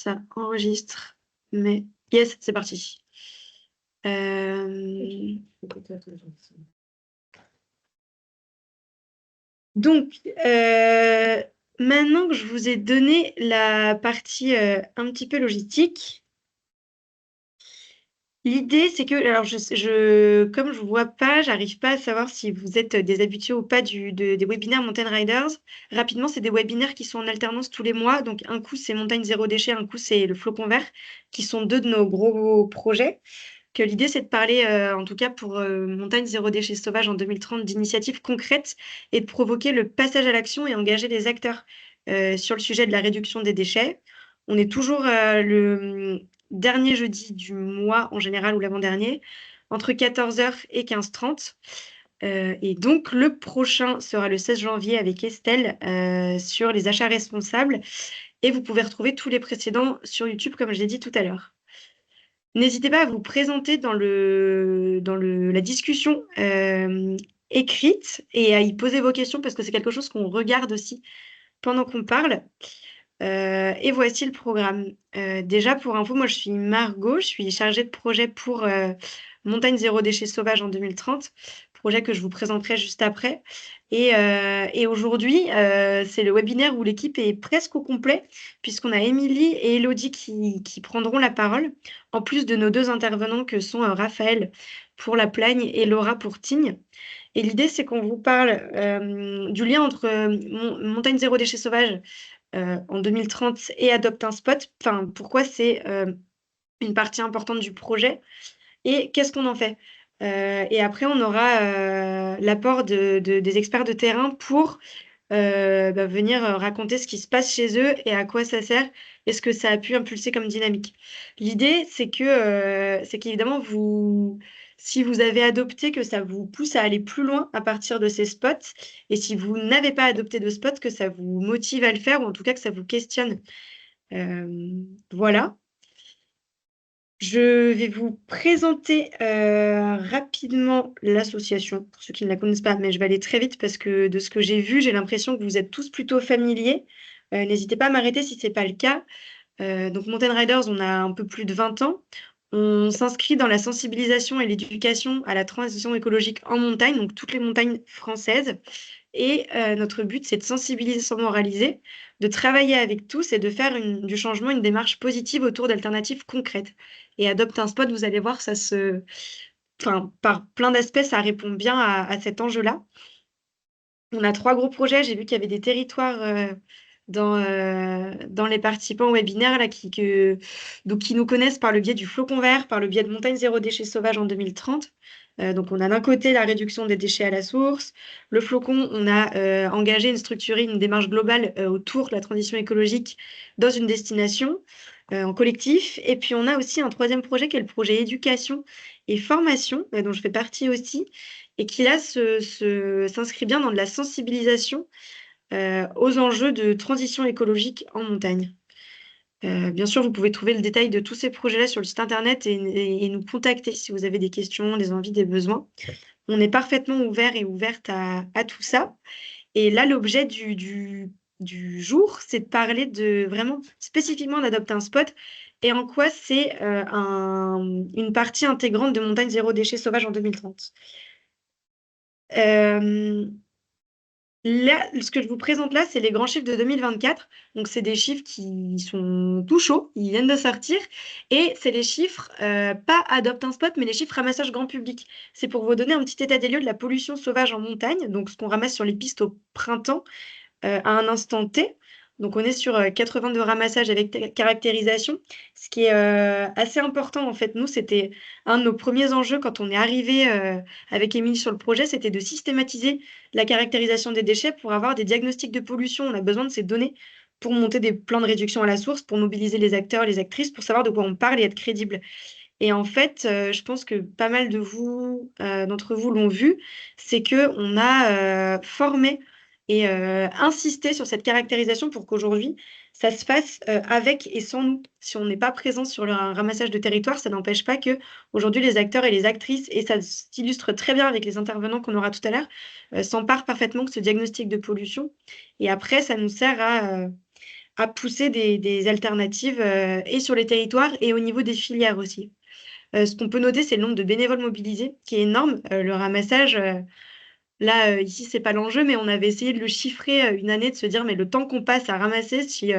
ça enregistre. Mais yes, c'est parti. Donc, maintenant que je vous ai donné la partie un petit peu logistique, l'idée, c'est que, alors, comme je ne vous vois pas, j'arrive pas à savoir si vous êtes des habitués ou pas des webinaires Mountain Riders. Rapidement, c'est des webinaires qui sont en alternance tous les mois. Donc, un coup, c'est Montagne Zéro Déchet, un coup, c'est le Flocon Vert, qui sont deux de nos gros projets. Que l'idée, c'est de parler, en tout cas pour Montagne Zéro Déchet Sauvage en 2030, d'initiatives concrètes et de provoquer le passage à l'action et engager les acteurs sur le sujet de la réduction des déchets. On est toujours le dernier jeudi du mois en général ou l'avant-dernier, entre 14h et 15h30. Et donc, le prochain sera le 16 janvier avec Estelle sur les achats responsables. Et vous pouvez retrouver tous les précédents sur YouTube, comme je l'ai dit tout à l'heure. N'hésitez pas à vous présenter dans la discussion écrite et à y poser vos questions parce que c'est quelque chose qu'on regarde aussi pendant qu'on parle. Et voici le programme. Déjà, pour info, moi, je suis Margot, je suis chargée de projet pour Montagne Zéro Déchet Sauvage en 2030, projet que je vous présenterai juste après. Et aujourd'hui, c'est le webinaire où l'équipe est presque au complet, puisqu'on a Émilie et Elodie qui prendront la parole, en plus de nos deux intervenants que sont Raphaël pour la Plagne et Laura pour Tignes. Et l'idée, c'est qu'on vous parle du lien entre Montagne Zéro Déchet Sauvage en 2030 et Adopte un Spot. Enfin, pourquoi c'est une partie importante du projet et qu'est-ce qu'on en fait. Et après, on aura l'apport des experts de terrain pour venir raconter ce qui se passe chez eux et à quoi ça sert et ce que ça a pu impulser comme dynamique. L'idée, c'est qu'évidemment, si vous avez adopté, que ça vous pousse à aller plus loin à partir de ces spots, et si vous n'avez pas adopté de spots, que ça vous motive à le faire, ou en tout cas que ça vous questionne. Voilà. Je vais vous présenter rapidement l'association, pour ceux qui ne la connaissent pas, mais je vais aller très vite parce que de ce que j'ai vu, j'ai l'impression que vous êtes tous plutôt familiers. N'hésitez pas à m'arrêter si ce n'est pas le cas. Donc Mountain Riders, on a un peu plus de 20 ans. On s'inscrit dans la sensibilisation et l'éducation à la transition écologique en montagne, donc toutes les montagnes françaises. Et notre but, c'est de sensibiliser sans moraliser, de travailler avec tous et de faire du changement une démarche positive autour d'alternatives concrètes. Et Adopte un Spot, vous allez voir, enfin, par plein d'aspects, ça répond bien à cet enjeu-là. On a 3 gros projets. J'ai vu qu'il y avait des territoires dans les participants au webinaire là, donc, qui nous connaissent par le biais du Flocon Vert, par le biais de Montagne Zéro Déchet Sauvage en 2030. Donc, on a d'un côté la réduction des déchets à la source. Le Flocon, on a engagé structuré une démarche globale autour de la transition écologique dans une destination en collectif. Et puis, on a aussi un troisième projet qui est le projet éducation et formation, dont je fais partie aussi, et qui là s'inscrit bien dans de la sensibilisation aux enjeux de transition écologique en montagne. Bien sûr, vous pouvez trouver le détail de tous ces projets-là sur le site internet et nous contacter si vous avez des questions, des envies, des besoins. On est parfaitement ouvert et ouverte à tout ça. Et là, l'objet du jour, c'est de parler vraiment spécifiquement d'Adopte un Spot et en quoi c'est une partie intégrante de Montagne Zéro Déchet Sauvage en 2030. Là, ce que je vous présente là, c'est les grands chiffres de 2024. Donc, c'est des chiffres qui sont tout chauds, ils viennent de sortir. Et c'est les chiffres, pas Adopte un Spot, mais les chiffres ramassage grand public. C'est pour vous donner un petit état des lieux de la pollution sauvage en montagne, donc ce qu'on ramasse sur les pistes au printemps à un instant T. Donc, on est sur 82 ramassages avec caractérisation. Ce qui est assez important, en fait, nous, c'était un de nos premiers enjeux quand on est arrivé avec Émilie sur le projet, c'était de systématiser la caractérisation des déchets pour avoir des diagnostics de pollution. On a besoin de ces données pour monter des plans de réduction à la source, pour mobiliser les acteurs, les actrices, pour savoir de quoi on parle et être crédible. Et en fait, je pense que pas mal d'entre vous l'ont vu, c'est qu'on a formé et insisté sur cette caractérisation pour qu'aujourd'hui, ça se fasse avec et sans nous. Si on n'est pas présent sur le ramassage de territoire, ça n'empêche pas que aujourd'hui les acteurs et les actrices, et ça s'illustre très bien avec les intervenants qu'on aura tout à l'heure, s'emparent parfaitement de ce diagnostic de pollution. Et après, ça nous sert à pousser des alternatives et sur les territoires et au niveau des filières aussi. Ce qu'on peut noter, c'est le nombre de bénévoles mobilisés qui est énorme. Le ramassage, là, ici, c'est pas l'enjeu, mais on avait essayé de le chiffrer une année, de se dire, mais le temps qu'on passe à ramasser, si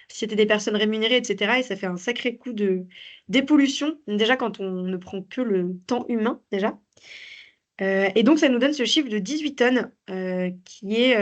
c'était des personnes rémunérées, etc., et ça fait un sacré coup de dépollution, déjà quand on ne prend que le temps humain, déjà. Et donc, ça nous donne ce chiffre de 18 tonnes, qui est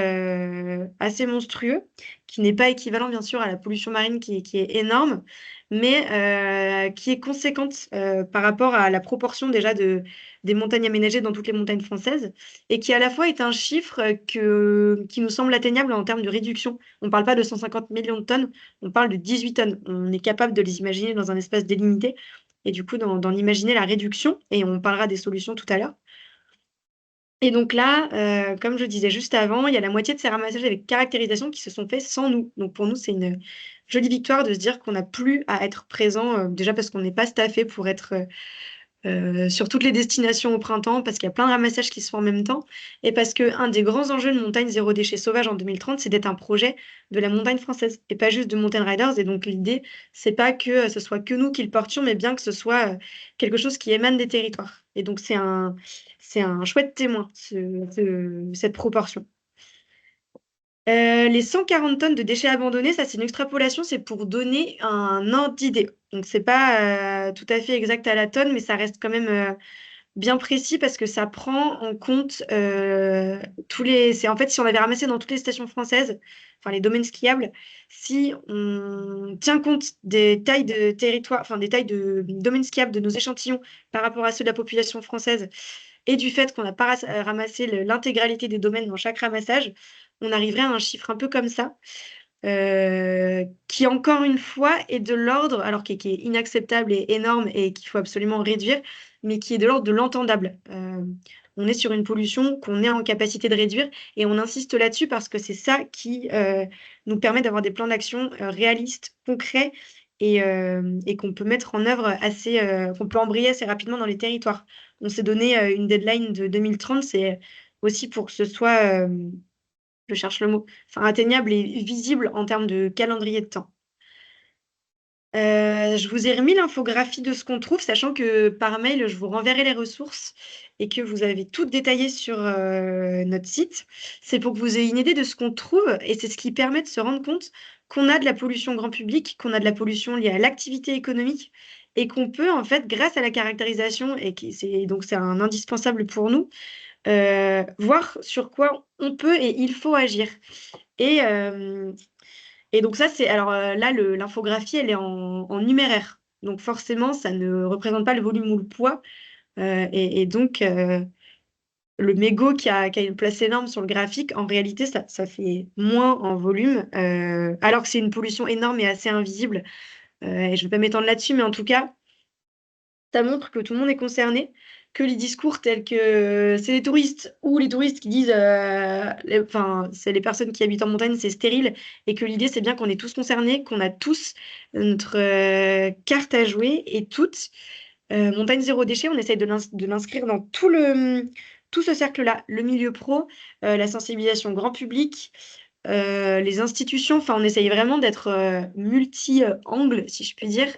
assez monstrueux, qui n'est pas équivalent, bien sûr, à la pollution marine qui est énorme, mais qui est conséquente par rapport à la proportion déjà des montagnes aménagées dans toutes les montagnes françaises, et qui à la fois est un chiffre qui nous semble atteignable en termes de réduction. On ne parle pas de 150 millions de tonnes, on parle de 18 tonnes. On est capable de les imaginer dans un espace délimité, et du coup d'en imaginer la réduction, et on parlera des solutions tout à l'heure. Et donc là, comme je disais juste avant, il y a la moitié de ces ramassages avec caractérisation qui se sont faits sans nous. Donc pour nous, c'est une jolie victoire de se dire qu'on n'a plus à être présent, déjà parce qu'on n'est pas staffé pour être sur toutes les destinations au printemps, parce qu'il y a plein de ramassages qui se font en même temps, et parce qu'un des grands enjeux de Montagne Zéro Déchet Sauvage en 2030, c'est d'être un projet de la montagne française, et pas juste de Mountain Riders. Et donc l'idée, c'est pas que ce soit que nous qui le portions, mais bien que ce soit quelque chose qui émane des territoires. Et donc c'est un chouette témoin, cette proportion. Les 140 tonnes de déchets abandonnés, ça c'est une extrapolation, c'est pour donner un ordre d'idée. Donc c'est pas tout à fait exact à la tonne, mais ça reste quand même bien précis parce que ça prend en compte C'est en fait, si on avait ramassé dans toutes les stations françaises, enfin les domaines skiables, si on tient compte des tailles de territoire, enfin des tailles de domaines skiables de nos échantillons par rapport à ceux de la population française et du fait qu'on n'a pas ramassé l'intégralité des domaines dans chaque ramassage, on arriverait à un chiffre un peu comme ça, qui encore une fois est de l'ordre, alors qui est inacceptable et énorme et qu'il faut absolument réduire, mais qui est de l'ordre de l'entendable. On est sur une pollution qu'on est en capacité de réduire et on insiste là-dessus parce que c'est ça qui nous permet d'avoir des plans d'action réalistes, concrets et qu'on peut mettre en œuvre qu'on peut embrayer assez rapidement dans les territoires. On s'est donné une deadline de 2030, c'est aussi pour que ce soit je cherche le mot, enfin atteignable et visible en termes de calendrier de temps. Je vous ai remis l'infographie de ce qu'on trouve, sachant que par mail, je vous renverrai les ressources et que vous avez tout détaillé sur notre site. C'est pour que vous ayez une idée de ce qu'on trouve et c'est ce qui permet de se rendre compte qu'on a de la pollution grand public, qu'on a de la pollution liée à l'activité économique et qu'on peut, en fait, grâce à la caractérisation, donc c'est un indispensable pour nous, voir sur quoi on peut et il faut agir. Et, et donc ça, c'est alors là, l'infographie, elle est en numéraire. Donc forcément, ça ne représente pas le volume ou le poids. Et donc, le mégot qui a une place énorme sur le graphique, en réalité, ça fait moins en volume, alors que c'est une pollution énorme et assez invisible. Et je ne vais pas m'étendre là-dessus, mais en tout cas, ça montre que tout le monde est concerné, que les discours tels que c'est les touristes ou les touristes qui disent, enfin, c'est les personnes qui habitent en montagne, c'est stérile, et que l'idée c'est bien qu'on est tous concernés, qu'on a tous notre carte à jouer et toutes. Montagne zéro déchet, on essaye de l'inscrire dans tout ce cercle-là, le milieu pro, la sensibilisation grand public, les institutions, enfin on essaye vraiment d'être multi-angle, si je puis dire,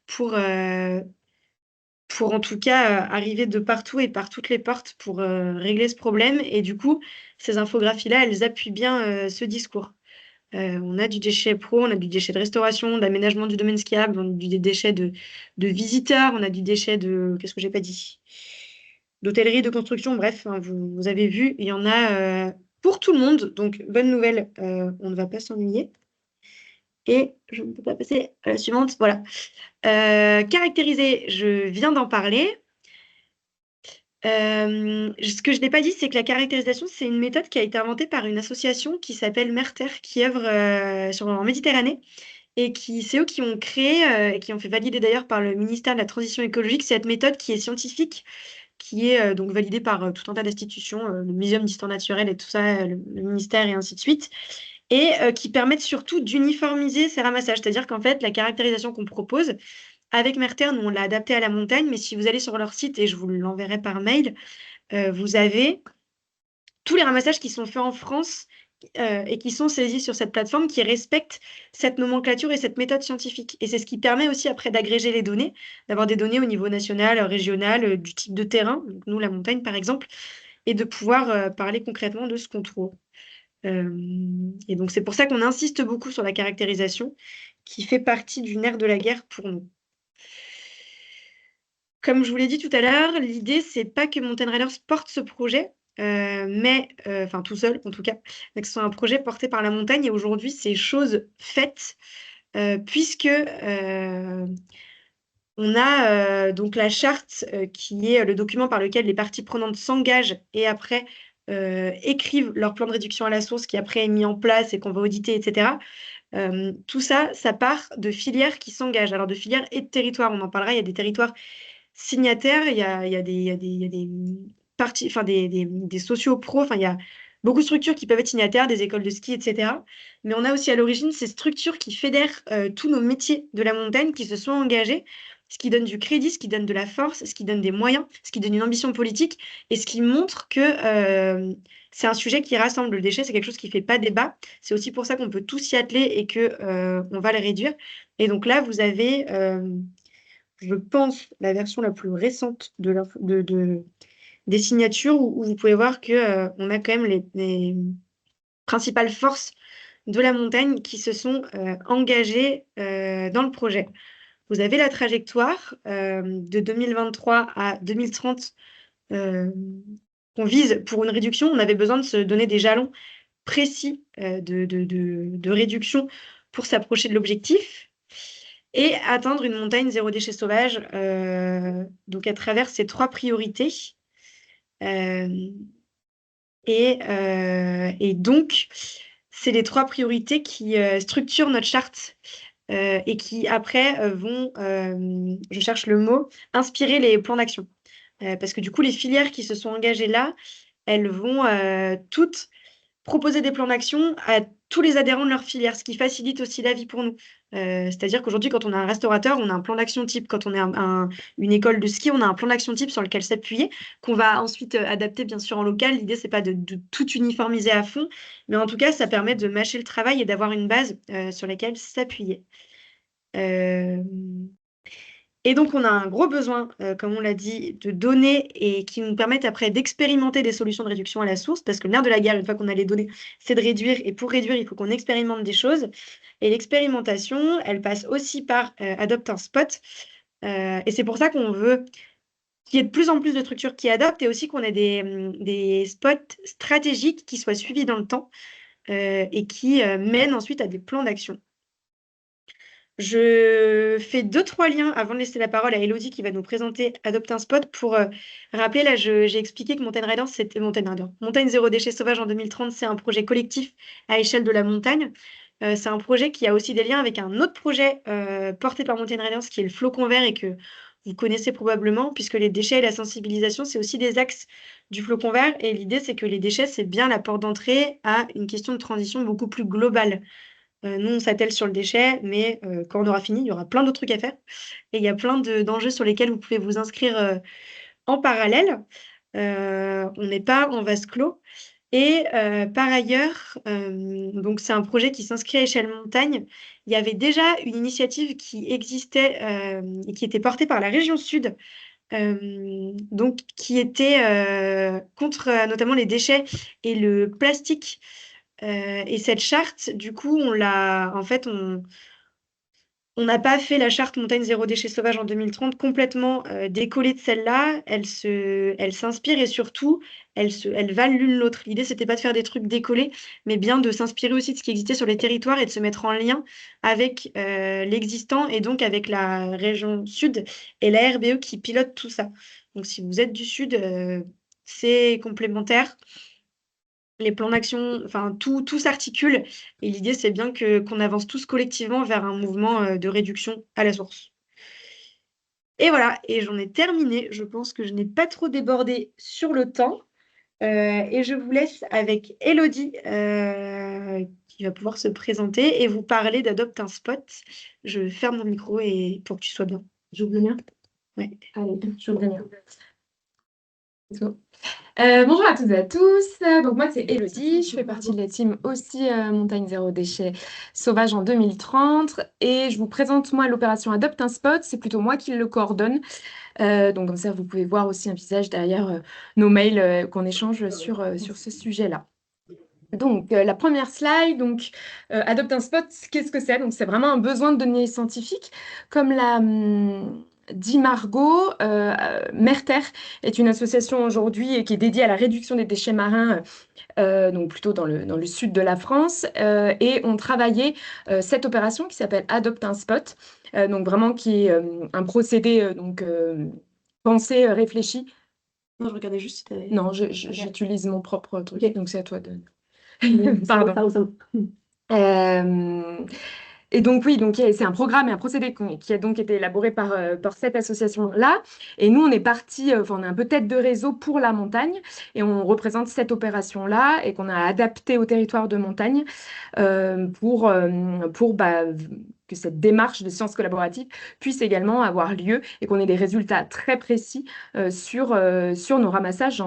pour, euh, pour en tout cas arriver de partout et par toutes les portes pour régler ce problème. Et du coup, ces infographies-là, elles appuient bien ce discours. On a du déchet pro, on a du déchet de restauration, d'aménagement du domaine skiable, on a des déchets de visiteurs, on a du déchet de... Qu'est-ce que j'ai pas dit? D'hôtellerie, de construction, bref, hein, vous avez vu, il y en a pour tout le monde. Donc, bonne nouvelle, on ne va pas s'ennuyer. Et je ne peux pas passer à la suivante. Voilà. Caractériser, je viens d'en parler. Ce que je n'ai pas dit, c'est que la caractérisation, c'est une méthode qui a été inventée par une association qui s'appelle Merter, qui œuvre en Méditerranée, et c'est eux qui ont créé, et qui ont fait valider d'ailleurs par le ministère de la Transition écologique, cette méthode qui est scientifique, qui est donc validée par tout un tas d'institutions, le Muséum d'histoire naturelle et tout ça, le ministère et ainsi de suite, et qui permettent surtout d'uniformiser ces ramassages. C'est-à-dire qu'en fait, la caractérisation qu'on propose, avec Merter, nous, on l'a adapté à la montagne, mais si vous allez sur leur site, et je vous l'enverrai par mail, vous avez tous les ramassages qui sont faits en France et qui sont saisis sur cette plateforme qui respectent cette nomenclature et cette méthode scientifique. Et c'est ce qui permet aussi après d'agréger les données, d'avoir des données au niveau national, régional, du type de terrain, donc nous la montagne par exemple, et de pouvoir parler concrètement de ce qu'on trouve. Et donc c'est pour ça qu'on insiste beaucoup sur la caractérisation, qui fait partie du nerf de la guerre pour nous. Comme je vous l'ai dit tout à l'heure, l'idée, c'est pas que Mountain Riders porte ce projet, mais, enfin tout seul en tout cas, mais que ce soit un projet porté par la montagne. Et aujourd'hui, c'est chose faite, puisque on a donc la charte qui est le document par lequel les parties prenantes s'engagent et après écrivent leur plan de réduction à la source qui après est mis en place et qu'on va auditer, etc. Tout ça, ça part de filières qui s'engagent. Alors de filières et de territoires, on en parlera, il y a des territoires signataires, il y a des parties, enfin des sociaux-pros, enfin il y a beaucoup de structures qui peuvent être signataires, des écoles de ski, etc. Mais on a aussi à l'origine ces structures qui fédèrent tous nos métiers de la montagne qui se sont engagés, ce qui donne du crédit, ce qui donne de la force, ce qui donne des moyens, ce qui donne une ambition politique et ce qui montre que c'est un sujet qui rassemble. Le déchet, c'est quelque chose qui ne fait pas débat. C'est aussi pour ça qu'on peut tous s'y atteler et que on va le réduire. Et donc là, vous avez je pense, la version la plus récente des signatures où vous pouvez voir que, on a quand même les principales forces de la montagne qui se sont engagées dans le projet. Vous avez la trajectoire de 2023 à 2030 qu'on vise pour une réduction. On avait besoin de se donner des jalons précis de réduction pour s'approcher de l'objectif et atteindre une montagne zéro déchet sauvage, donc à travers ces 3 priorités. Et donc, c'est les 3 priorités qui structurent notre charte et qui après vont, je cherche le mot, inspirer les plans d'action. Parce que du coup, les filières qui se sont engagées là, elles vont toutes proposer des plans d'action à tous les adhérents de leur filière, ce qui facilite aussi la vie pour nous. C'est-à-dire qu'aujourd'hui, quand on a un restaurateur, on a un plan d'action type. Quand on est une école de ski, on a un plan d'action type sur lequel s'appuyer, qu'on va ensuite adapter bien sûr en local. L'idée, c'est pas de tout uniformiser à fond, mais en tout cas, ça permet de mâcher le travail et d'avoir une base sur laquelle s'appuyer. Euh, Et donc, on a un gros besoin, comme on l'a dit, de données et qui nous permettent après d'expérimenter des solutions de réduction à la source, parce que le nerf de la guerre, une fois qu'on a les données, c'est de réduire. Et pour réduire, il faut qu'on expérimente des choses. Et l'expérimentation, elle passe aussi par Adopt un spot. Et c'est pour ça qu'on veut qu'il y ait de plus en plus de structures qui adoptent et aussi qu'on ait des spots stratégiques qui soient suivis dans le temps et qui mènent ensuite à des plans d'action. Je fais 2-3 liens avant de laisser la parole à Elodie qui va nous présenter Adopte un spot pour rappeler, là j'ai expliqué que Montagne Riders, c'était Montagne Zéro Déchet Sauvage en 2030, c'est un projet collectif à échelle de la montagne. C'est un projet qui a aussi des liens avec un autre projet porté par Montagne Riders qui est le Flocon Vert et que vous connaissez probablement puisque les déchets et la sensibilisation, c'est aussi des axes du Flocon Vert et l'idée c'est que les déchets, c'est bien la porte d'entrée à une question de transition beaucoup plus globale. Nous, on s'attelle sur le déchet, mais quand on aura fini, il y aura plein d'autres trucs à faire. Et il y a plein d'enjeux sur lesquels vous pouvez vous inscrire en parallèle. On n'est pas en vase clos. Et par ailleurs, donc c'est un projet qui s'inscrit à échelle montagne. Il y avait déjà une initiative qui existait et qui était portée par la région Sud, donc qui était contre notamment les déchets et le plastique et cette charte, du coup, on n'a pas fait la charte montagne zéro déchet sauvage en 2030 complètement décollée de celle-là. Elle s'inspire et surtout, elles valent l'une l'autre. L'idée, c'était pas de faire des trucs décollés, mais bien de s'inspirer aussi de ce qui existait sur les territoires et de se mettre en lien avec l'existant et donc avec la région Sud et la RBE qui pilote tout ça. Donc, si vous êtes du Sud, c'est complémentaire les plans d'action, enfin tout s'articule. Et l'idée, c'est bien qu'on avance tous collectivement vers un mouvement de réduction à la source. Et voilà, et j'en ai terminé. Je pense que je n'ai pas trop débordé sur le temps. Et je vous laisse avec Elodie qui va pouvoir se présenter et vous parler d'Adopte un spot. Je ferme mon micro et pour que tu sois bien. J'ouvre le mien? Ouais. Allez, j'ouvre le mien. Tout. Bonjour à toutes et à tous. Donc moi c'est Elodie, je fais partie de la team aussi Montagne Zéro Déchet Sauvage en 2030 et je vous présente moi l'opération Adopte un Spot, c'est plutôt moi qui le coordonne. Donc comme ça vous pouvez voir aussi un visage derrière nos mails qu'on échange sur ce sujet-là. Donc la première slide, donc Adopte un Spot, qu'est-ce que c'est? Donc c'est vraiment un besoin de données scientifiques comme l'a dit Margot, Merter est une association aujourd'hui qui est dédiée à la réduction des déchets marins, donc plutôt dans le sud de la France, et ont travaillé cette opération qui s'appelle Adopte un Spot, donc vraiment qui est un procédé pensé, réfléchi. Non, je regardais juste si tu avais... Non, j'utilise mon propre truc, Ok. donc c'est à toi de... Pardon. Pardon. Et donc oui, donc c'est un programme et un procédé qui a donc été élaboré par cette association-là. Et nous, on est parti, on est un peu tête de réseau pour la montagne et on représente cette opération-là et qu'on a adapté au territoire de montagne pour que cette démarche de sciences collaboratives puisse également avoir lieu et qu'on ait des résultats très précis sur nos ramassages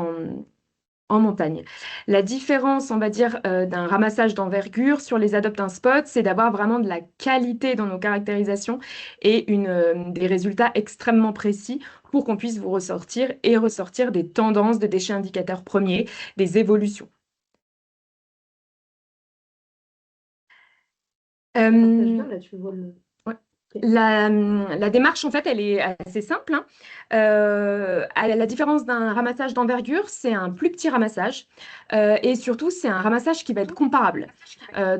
en montagne. La différence, on va dire, d'un ramassage d'envergure sur les Adopte un Spot, c'est d'avoir vraiment de la qualité dans nos caractérisations et des résultats extrêmement précis pour qu'on puisse vous ressortir des tendances de déchets indicateurs premiers, des évolutions. Là, tu vois le... Ouais. La démarche, en fait, elle est assez simple, hein. À la différence d'un ramassage d'envergure, c'est un plus petit ramassage et surtout, c'est un ramassage qui va être comparable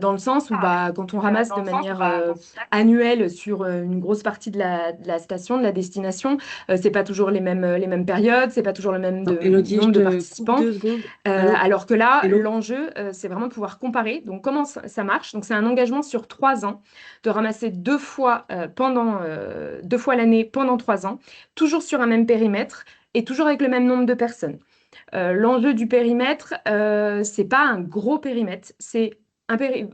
dans le sens où quand on ramasse de manière annuelle sur une grosse partie de la station, de la destination, c'est pas toujours les mêmes périodes, c'est pas toujours le même Elodie, nombre je de te coupe participants. 2 secondes. Allô? Alors que là, Hello? l'enjeu, c'est vraiment de pouvoir comparer. Donc, comment ça marche? Donc, c'est un engagement sur 3 ans de ramasser 2 fois l'année pendant 3 ans, toujours sur un même périmètre et toujours avec le même nombre de personnes. L'enjeu du périmètre, c'est pas un gros périmètre, c'est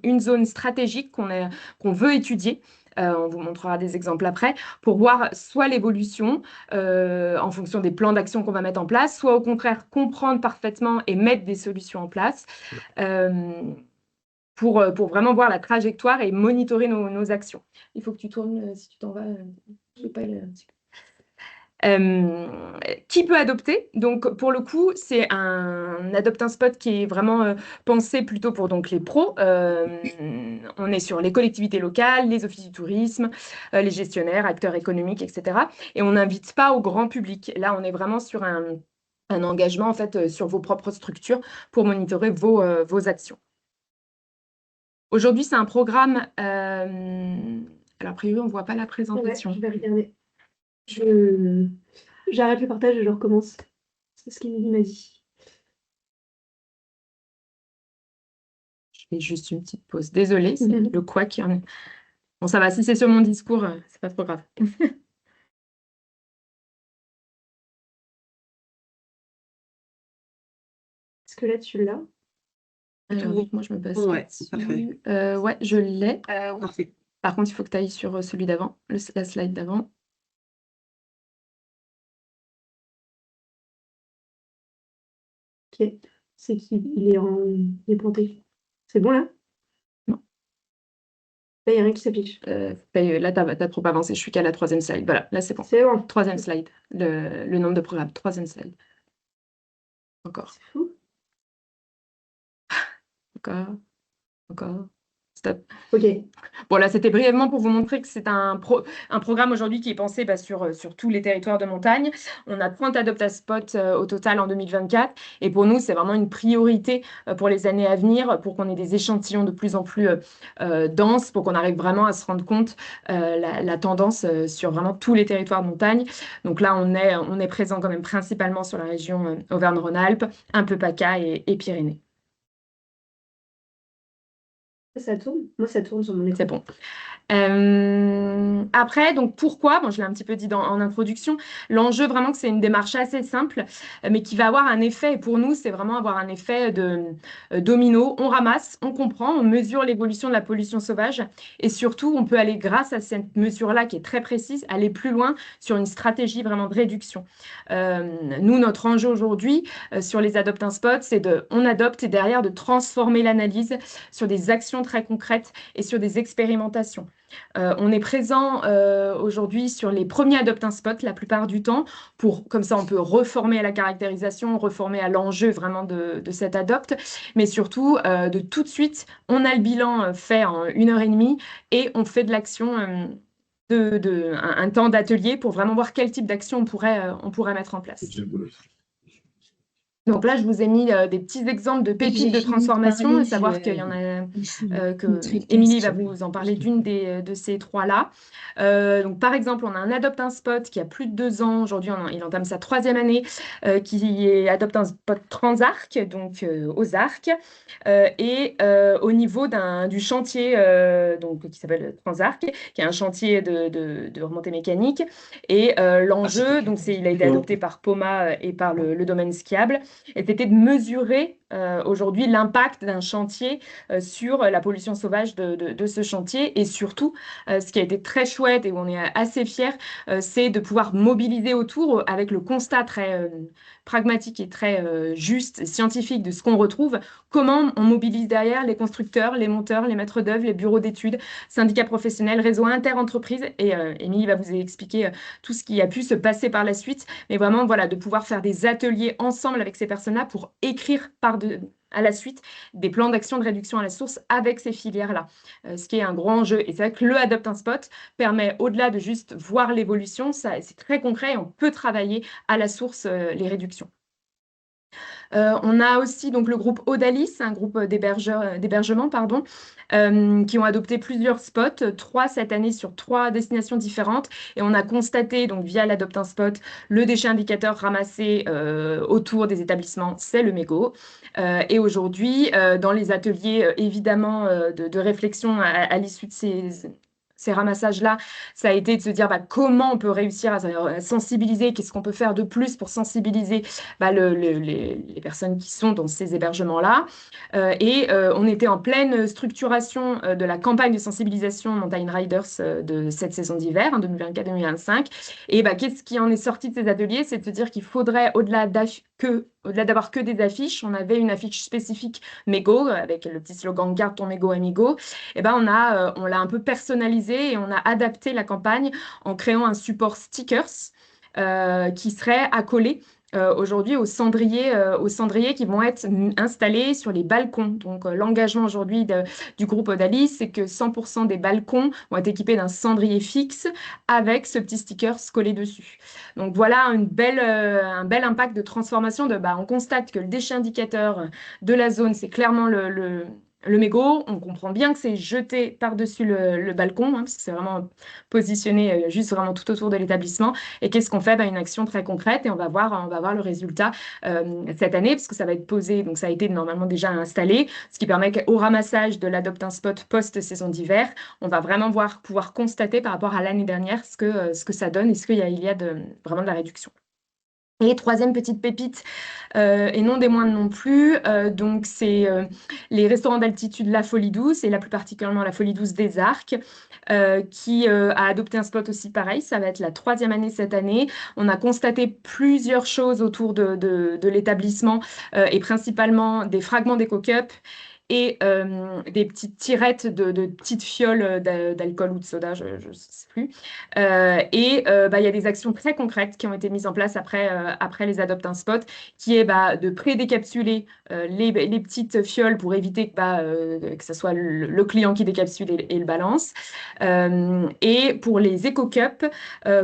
une zone stratégique qu'on veut étudier. On vous montrera des exemples après pour voir soit l'évolution en fonction des plans d'action qu'on va mettre en place, soit au contraire comprendre parfaitement et mettre des solutions en place. Pour vraiment voir la trajectoire et monitorer nos actions. Il faut que tu tournes, si tu t'en vas, je vais pas aller un petit peu. Qui peut adopter? Donc, pour le coup, c'est un Adopte un Spot qui est vraiment pensé plutôt pour donc, les pros. On est sur les collectivités locales, les offices du tourisme, les gestionnaires, acteurs économiques, etc. Et on n'invite pas au grand public. Là, on est vraiment sur un engagement en fait, sur vos propres structures pour monitorer vos actions. Aujourd'hui, c'est un programme. Alors, a priori, on ne voit pas la Ouais, présentation. je vais regarder. J'arrête le partage et je recommence. C'est ce qu'il m'a dit. Je fais juste une petite pause. Désolée, c'est le quoi qui en est. Bon, ça va. Si c'est sur mon discours, c'est pas trop grave. Est-ce que là, tu l'as? Alors, oui, moi, je me passe Ouais, là-dessus. parfait. Ouais, je l'ai. Parfait. Par contre, il faut que tu ailles sur celui d'avant, la slide d'avant. Ok. C'est qu'il il est planté. C'est bon là? Non. Là, il n'y a rien qui s'affiche. Là, t'as trop avancé. Je suis qu'à la 3e slide. Voilà, là, c'est bon. C'est bon. 3e slide. Le nombre de programmes. 3e slide. Encore. C'est fou. Encore. Stop. Ok. Bon, là, c'était brièvement pour vous montrer que c'est un programme aujourd'hui qui est pensé sur tous les territoires de montagne. On a 30 Adopt un Spot au total en 2024. Et pour nous, c'est vraiment une priorité pour les années à venir, pour qu'on ait des échantillons de plus en plus denses, pour qu'on arrive vraiment à se rendre compte la tendance sur vraiment tous les territoires de montagne. Donc là, on est présent quand même principalement sur la région Auvergne-Rhône-Alpes, un peu PACA et Pyrénées. Ça tourne? Moi, ça tourne sur mon écran. C'est bon. Après, donc pourquoi? Bon, je l'ai un petit peu dit en introduction. L'enjeu, vraiment, que c'est une démarche assez simple, mais qui va avoir un effet. Et pour nous, c'est vraiment avoir un effet de domino. On ramasse, on comprend, on mesure l'évolution de la pollution sauvage. Et surtout, on peut aller, grâce à cette mesure-là, qui est très précise, aller plus loin sur une stratégie vraiment de réduction. Nous, notre enjeu aujourd'hui sur les Adopt un Spot, c'est on adopte et derrière de transformer l'analyse sur des actions très concrètes et sur des expérimentations. On est présent aujourd'hui sur les premiers Adopt un Spot la plupart du temps, comme ça on peut reformer à la caractérisation, reformer à l'enjeu vraiment de cette Adopt, mais surtout de tout de suite, on a le bilan fait en 1 heure et demie et on fait de l'action. Un temps d'atelier pour vraiment voir quel type d'action on pourrait mettre en place. Donc là, je vous ai mis des petits exemples de pépites de transformation, à savoir qu'il y en a que Émilie va vous en parler d'une de ces trois-là. Donc par exemple, on a un Adopt un Spot qui a plus de 2 ans. Aujourd'hui, il entame sa 3e année, qui est Adopt un Spot Transarc, donc aux arcs, et au niveau du chantier donc, qui s'appelle Transarc, qui est un chantier de remontée mécanique. Et l'enjeu, donc il a été adopté par POMA et par le domaine skiable, et c'était de mesurer aujourd'hui l'impact d'un chantier sur la pollution sauvage de ce chantier. Et surtout, ce qui a été très chouette et où on est assez fiers, c'est de pouvoir mobiliser autour avec le constat très pragmatique et très juste, scientifique de ce qu'on retrouve, comment on mobilise derrière les constructeurs, les monteurs, les maîtres d'œuvre, les bureaux d'études, syndicats professionnels, réseaux interentreprises. Et Émilie va vous expliquer tout ce qui a pu se passer par la suite. Mais vraiment, voilà, de pouvoir faire des ateliers ensemble avec ces personnes-là pour écrire à la suite des plans d'action de réduction à la source avec ces filières-là, ce qui est un gros enjeu. Et c'est vrai que le Adopt un Spot permet, au-delà de juste voir l'évolution, c'est très concret et on peut travailler à la source les réductions. On a aussi donc le groupe Odalis, un groupe d'hébergement, pardon, qui ont adopté plusieurs spots, 3 cette année sur 3 destinations différentes. Et on a constaté, donc via l'Adopt un Spot, le déchet indicateur ramassé autour des établissements, c'est le mégot. Et aujourd'hui, dans les ateliers, évidemment, de réflexion à l'issue de ces ramassages-là, ça a été de se dire comment on peut réussir à sensibiliser, qu'est-ce qu'on peut faire de plus pour sensibiliser les personnes qui sont dans ces hébergements-là. On était en pleine structuration de la campagne de sensibilisation Mountain Riders de cette saison d'hiver, 2024-2025. Et qu'est-ce qui en est sorti de ces ateliers? C'est de se dire qu'il faudrait, au-delà d'avoir que des affiches, on avait une affiche spécifique mégot avec le petit slogan Garde ton mégot amigo. Et on l'a un peu personnalisé et on a adapté la campagne en créant un support stickers qui serait accolé aujourd'hui aux cendriers qui vont être installés sur les balcons. Donc l'engagement aujourd'hui du groupe Odalis, c'est que 100% des balcons vont être équipés d'un cendrier fixe avec ce petit sticker collé dessus. Donc voilà un bel impact de transformation. On constate que le déchet indicateur de la zone, c'est clairement le mégot. On comprend bien que c'est jeté par-dessus le balcon, parce que c'est vraiment positionné juste vraiment tout autour de l'établissement. Et qu'est-ce qu'on fait? Une action très concrète et on va voir le résultat cette année, parce que ça va être posé, donc ça a été normalement déjà installé, ce qui permet qu'au ramassage de l'Adopt un Spot post-saison d'hiver, on va vraiment pouvoir constater par rapport à l'année dernière ce que ça donne et ce qu'il y a vraiment de la réduction. Et troisième petite pépite, et non des moindres non plus, donc c'est les restaurants d'altitude La Folie Douce, et là plus particulièrement La Folie Douce des Arcs, qui a adopté un spot aussi pareil. Ça va être la 3e année cette année. On a constaté plusieurs choses autour de l'établissement, et principalement des fragments d'éco-cups et des petites tirettes de petites fioles d'alcool ou de soda, je ne sais plus. Il y a des actions très concrètes qui ont été mises en place après les Adopt un Spot, qui est de pré-décapsuler les petites fioles pour éviter que ce soit le client qui décapsule et le balance. Et pour les éco-cups,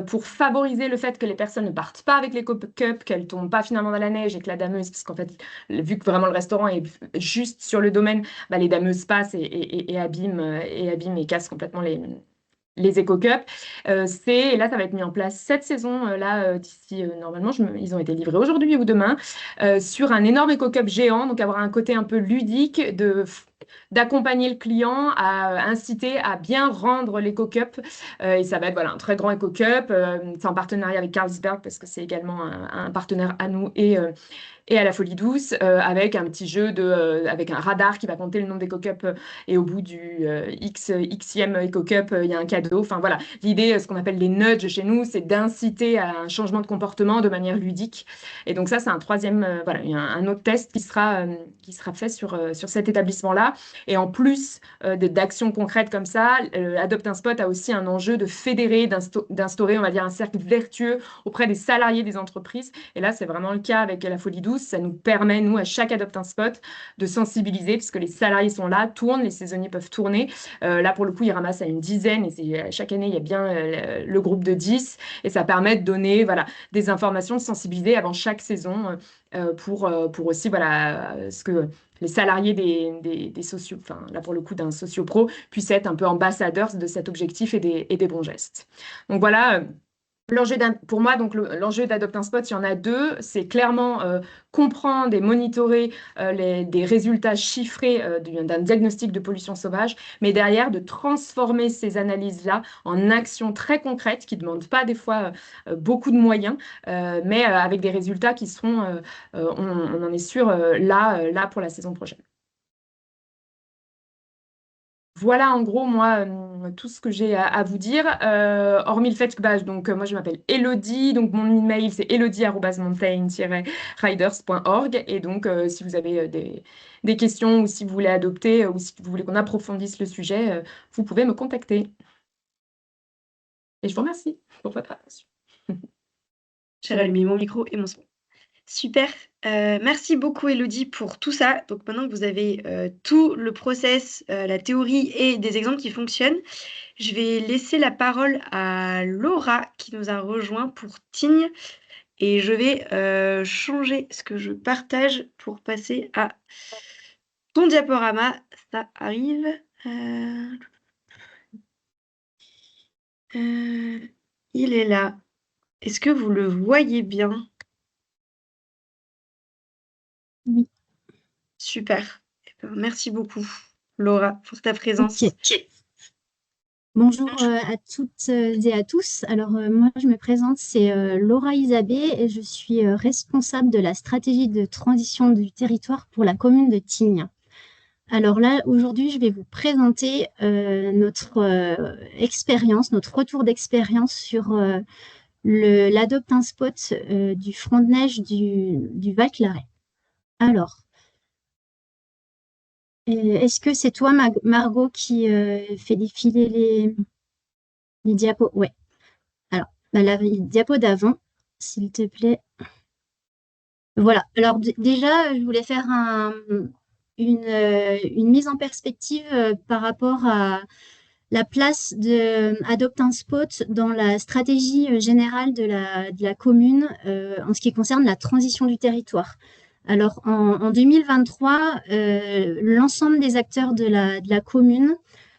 pour favoriser le fait que les personnes ne partent pas avec l'éco-cup, qu'elles ne tombent pas finalement dans la neige et que la dameuse, parce qu'en fait, vu que vraiment le restaurant est juste sur le domaine, les dameuses passent et abîment et cassent complètement les éco-cups. Et là, ça va être mis en place cette saison-là, d'ici, normalement, ils ont été livrés aujourd'hui ou demain, sur un énorme éco-cup géant, donc avoir un côté un peu ludique d'accompagner le client, à inciter à bien rendre l'éco-cup. Et ça va être voilà, un très grand éco-cup. C'est en partenariat avec Carlsberg parce que c'est également un partenaire à nous et à la Folie Douce, avec un petit jeu avec un radar qui va compter le nombre d'éco-cups, et au bout du Xème éco-cup, il y a un cadeau. Enfin voilà, l'idée, ce qu'on appelle les nudges chez nous, c'est d'inciter à un changement de comportement de manière ludique. Et donc ça, c'est un troisième, voilà, il y a un autre test qui sera fait sur cet établissement-là. Et en plus d'actions concrètes comme ça, Adopte un Spot a aussi un enjeu de fédérer, d'instaurer, on va dire, un cercle vertueux auprès des salariés des entreprises. Et là, c'est vraiment le cas avec la Folie Douce. Ça nous permet, nous, à chaque Adopte un Spot, de sensibiliser, puisque les salariés sont là, tournent, les saisonniers peuvent tourner. Là, pour le coup, ils ramassent à une dizaine, et chaque année, il y a bien le groupe de 10, et ça permet de donner voilà, des informations, de sensibiliser avant chaque saison, pour aussi voilà, ce que les salariés des socios, enfin là pour le coup d'un socio-pro, puissent être un peu ambassadeurs de cet objectif et des bons gestes. Donc voilà. Pour moi, donc l'enjeu d'Adopte un Spot, il y en a deux. C'est clairement comprendre et monitorer des résultats chiffrés d'un diagnostic de pollution sauvage, mais derrière de transformer ces analyses-là en actions très concrètes qui ne demandent pas des fois beaucoup de moyens, mais avec des résultats qui seront, on en est sûr, là pour la saison prochaine. Voilà en gros moi tout ce que j'ai à vous dire, hormis le fait que donc, moi je m'appelle Elodie, donc mon email c'est elodie@montaigne-riders.org, et donc si vous avez des questions, ou si vous voulez adopter, ou si vous voulez qu'on approfondisse le sujet, vous pouvez me contacter. Et je vous remercie pour votre attention. J'ai rallumé mon micro et mon son. Super. Merci beaucoup, Elodie, pour tout ça. Donc maintenant que vous avez tout le process, la théorie et des exemples qui fonctionnent, je vais laisser la parole à Laura qui nous a rejoint pour Tignes. Et je vais changer ce que je partage pour passer à ton diaporama. Ça arrive. Il est là. Est-ce que vous le voyez bien? Oui. Super. Eh ben, merci beaucoup, Laura, pour ta présence. Ok. Bonjour à toutes et à tous. Alors moi je me présente, c'est Laura Isabé et je suis responsable de la stratégie de transition du territoire pour la commune de Tignes. Alors là aujourd'hui je vais vous présenter notre expérience, notre retour d'expérience sur l'Adopte un Spot du front de neige du Val Claret. Alors, est-ce que c'est toi, Margot, qui fait défiler les diapos? Ouais. Alors, la diapo d'avant, s'il te plaît. Voilà. Alors, déjà, je voulais faire une mise en perspective par rapport à la place de Adopte un Spot dans la stratégie générale de la commune en ce qui concerne la transition du territoire. Alors, en 2023, l'ensemble des acteurs de la commune,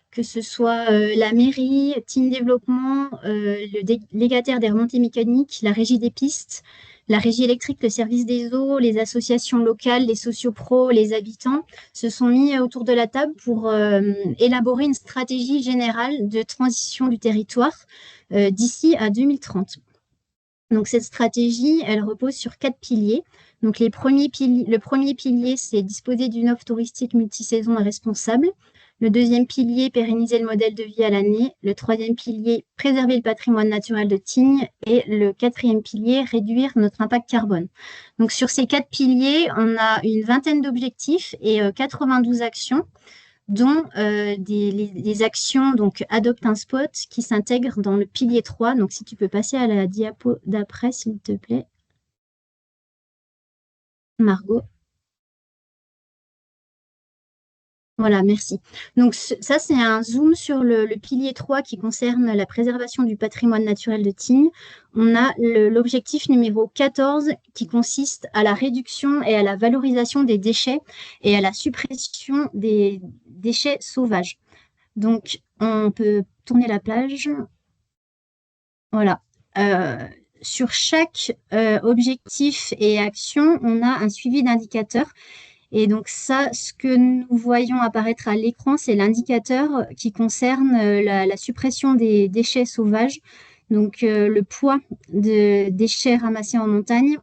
que ce soit la mairie, Team Développement, le légataire des remontées mécaniques, la régie des pistes, la régie électrique, le service des eaux, les associations locales, les sociopros, les habitants, se sont mis autour de la table pour élaborer une stratégie générale de transition du territoire d'ici à 2030. Donc, cette stratégie, elle repose sur 4 piliers. Donc, le premier pilier, c'est disposer d'une offre touristique multisaison et responsable. Le deuxième pilier, pérenniser le modèle de vie à l'année. Le troisième pilier, préserver le patrimoine naturel de Tignes. Et le quatrième pilier, réduire notre impact carbone. Donc, sur ces 4 piliers, on a une vingtaine d'objectifs et 92 actions, dont des actions, donc Adopte un Spot, qui s'intègrent dans le pilier 3. Donc, si tu peux passer à la diapo d'après, s'il te plaît. Margot. Voilà, merci. Donc, ça, c'est un zoom sur le pilier 3 qui concerne la préservation du patrimoine naturel de Tignes. On a l'objectif numéro 14 qui consiste à la réduction et à la valorisation des déchets et à la suppression des déchets sauvages. Donc, on peut tourner la page. Voilà. Sur chaque objectif et action, on a un suivi d'indicateurs. Et donc ça, ce que nous voyons apparaître à l'écran, c'est l'indicateur qui concerne la suppression des déchets sauvages, donc le poids de déchets ramassés en montagne.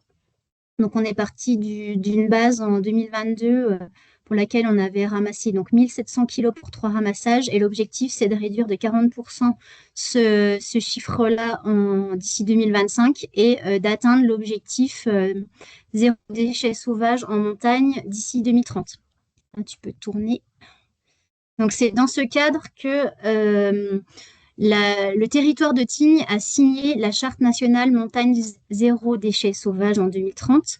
Donc on est parti d'une base en 2022 pour laquelle on avait ramassé donc 1700 kilos pour 3 ramassages et l'objectif c'est de réduire de 40% ce chiffre-là d'ici 2025 et d'atteindre l'objectif zéro déchet sauvage en montagne d'ici 2030. Là, tu peux tourner. Donc c'est dans ce cadre que le territoire de Tignes a signé la charte nationale montagne zéro déchet sauvage en 2030.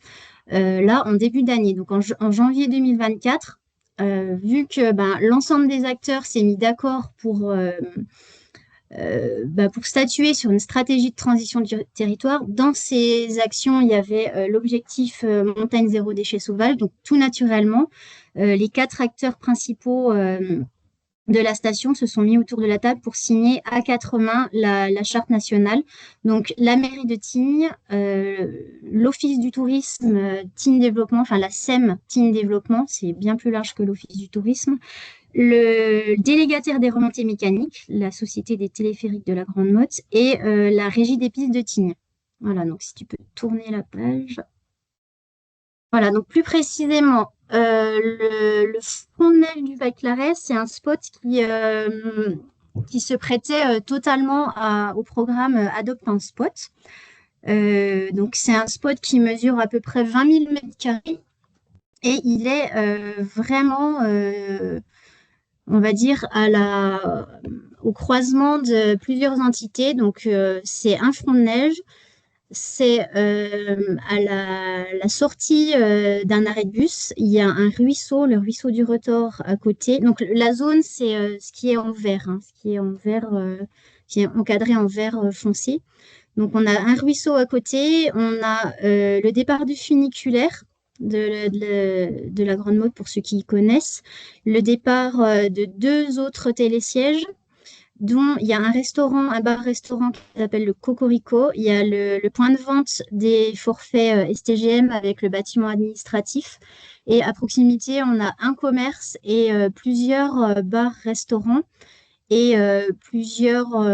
Là, en début d'année, donc en janvier 2024, vu que l'ensemble des acteurs s'est mis d'accord pour statuer sur une stratégie de transition du territoire, dans ces actions, il y avait l'objectif montagne zéro déchet sauvage. Donc, tout naturellement, les 4 acteurs principaux de la station se sont mis autour de la table pour signer à 4 mains la charte nationale. Donc, la mairie de Tignes, l'Office du tourisme Tignes Développement, enfin la SEM Tignes Développement, c'est bien plus large que l'Office du tourisme, le délégataire des remontées mécaniques, la Société des téléphériques de la Grande Motte, et la Régie des pistes de Tignes. Voilà, donc si tu peux tourner la page. Voilà, donc plus précisément, le front de neige du Val-Claret, c'est un spot qui se prêtait totalement au programme Adopte un spot. Donc c'est un spot qui mesure à peu près 20 000 mètres carrés et il est vraiment, on va dire, au croisement de plusieurs entités. Donc c'est un front de neige. C'est à la sortie d'un arrêt de bus, il y a un ruisseau, le ruisseau du Retors à côté. Donc la zone, c'est ce qui est en vert, hein, ce qui est en vert, qui est encadré en vert foncé. Donc on a un ruisseau à côté, on a le départ du funiculaire de la Grande Motte pour ceux qui y connaissent, le départ de 2 autres télésièges dont il y a un bar-restaurant qui s'appelle le Cocorico. Il y a le point de vente des forfaits STGM avec le bâtiment administratif. Et à proximité, on a un commerce et plusieurs bars-restaurants et plusieurs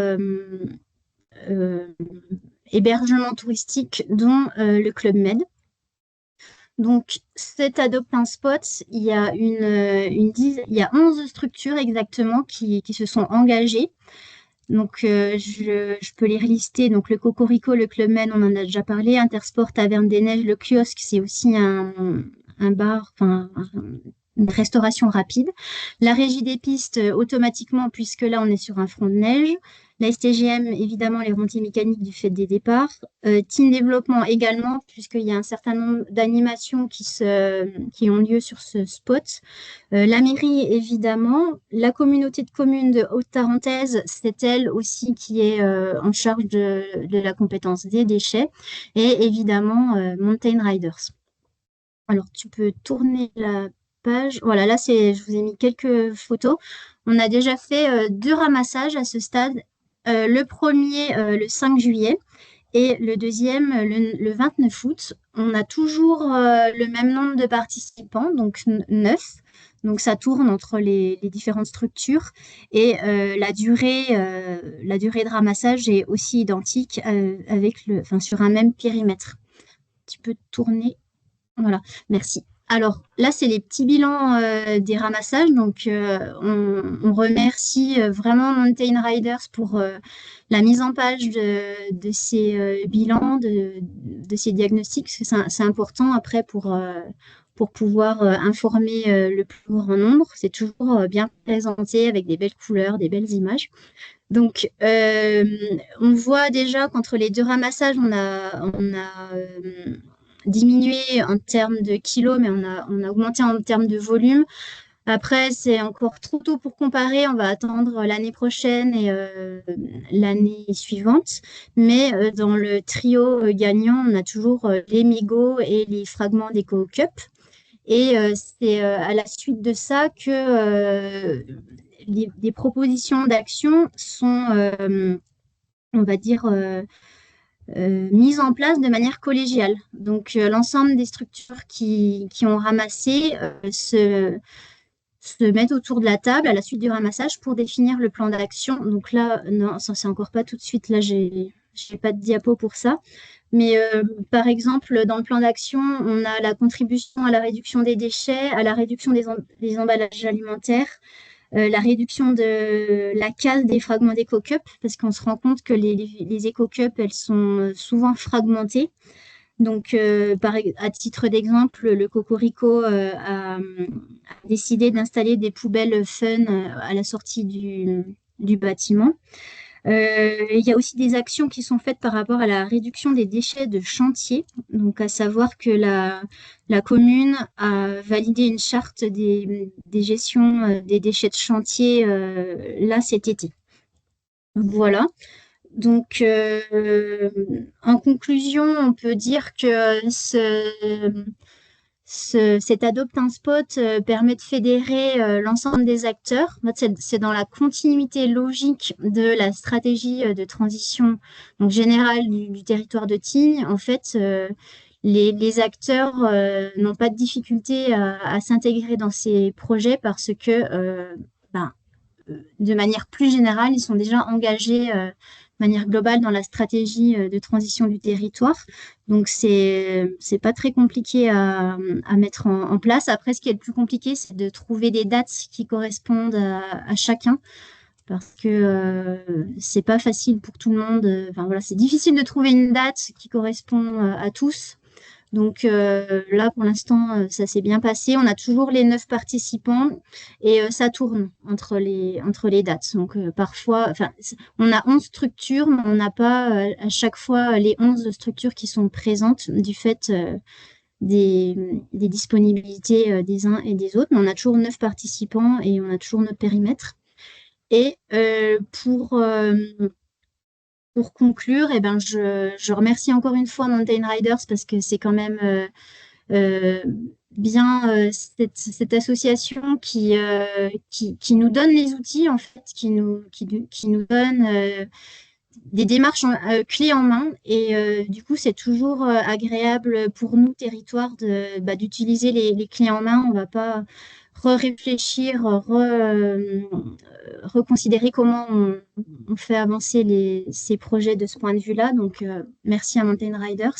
hébergements touristiques, dont le Club Med. Donc, cet Adopte un spot, il y a il y a 11 structures exactement qui se sont engagées. Donc, je peux les relister. Donc, le Cocorico, le Club Med, on en a déjà parlé. Intersport, Taverne des Neiges, le kiosque, c'est aussi un bar, enfin, une restauration rapide. La régie des pistes, automatiquement, puisque là, on est sur un front de neige. La STGM, évidemment, les remontées mécaniques du fait des départs. Team Développement également, puisqu'il y a un certain nombre d'animations qui ont lieu sur ce spot. La mairie, évidemment. La communauté de communes de Haute-Tarentaise, c'est elle aussi qui est en charge de la compétence des déchets. Et évidemment, Mountain Riders. Alors, tu peux tourner la page. Voilà, là, je vous ai mis quelques photos. On a déjà fait 2 ramassages à ce stade. Le premier, le 5 juillet, et le deuxième, le 29 août. On a toujours le même nombre de participants, donc 9. Donc, ça tourne entre les différentes structures. Et la durée de ramassage est aussi identique sur un même périmètre. Tu peux tourner. Voilà, merci. Alors là, c'est les petits bilans des ramassages. Donc, on remercie vraiment Mountain Riders pour la mise en page de ces bilans, de ces diagnostics, parce que c'est important après pour pouvoir informer le plus grand nombre. C'est toujours bien présenté avec des belles couleurs, des belles images. Donc, on voit déjà qu'entre les 2 ramassages, on a diminué en termes de kilos, mais on a augmenté en termes de volume. Après, c'est encore trop tôt pour comparer. On va attendre l'année prochaine et l'année suivante. Mais dans le trio gagnant, on a toujours les mégots et les fragments d'Eco Cup. Et c'est à la suite de ça que des propositions d'action sont, on va dire, mise en place de manière collégiale. Donc, l'ensemble des structures qui ont ramassé se mettent autour de la table à la suite du ramassage pour définir le plan d'action. Donc là, non, ça c'est encore pas tout de suite. Là, j'ai pas de diapo pour ça. Mais par exemple, dans le plan d'action, on a la contribution à la réduction des déchets, à la réduction des emballages alimentaires, la réduction de la casse des fragments d'éco-cups, parce qu'on se rend compte que les éco-cups, elles sont souvent fragmentées. Donc, à titre d'exemple, le Cocorico a décidé d'installer des poubelles fun à la sortie du bâtiment. Il y a aussi des actions qui sont faites par rapport à la réduction des déchets de chantier. Donc, à savoir que la commune a validé une charte des gestions des déchets de chantier là cet été. Voilà. Donc, en conclusion, on peut dire que cet Adopt un Spot permet de fédérer l'ensemble des acteurs. En fait, c'est dans la continuité logique de la stratégie de transition donc, générale du territoire de Tignes. En fait, les acteurs n'ont pas de difficulté à s'intégrer dans ces projets parce que ben, de manière plus générale, ils sont déjà engagés de manière globale dans la stratégie de transition du territoire. Donc, c'est pas très compliqué à mettre en place. Après, ce qui est le plus compliqué, c'est de trouver des dates qui correspondent à chacun parce que c'est pas facile pour tout le monde. Enfin, voilà, c'est difficile de trouver une date qui correspond à tous. Donc là, pour l'instant, ça s'est bien passé. On a toujours les 9 participants et ça tourne entre les dates. Donc parfois, enfin, on a 11 structures, mais on n'a pas à chaque fois les 11 structures qui sont présentes du fait des disponibilités des uns et des autres. Mais on a toujours 9 participants et on a toujours notre périmètre. Et pour conclure, eh ben, je remercie encore une fois Mountain Riders parce que c'est quand même euh, bien cette association qui nous donne les outils, en fait, qui nous donne des démarches clés en main. Et du coup, c'est toujours agréable pour nous, territoire, d'utiliser les clés en main. On ne va pas réfléchir, reconsidérer comment on fait avancer ces projets de ce point de vue-là. Donc, merci à Mountain Riders.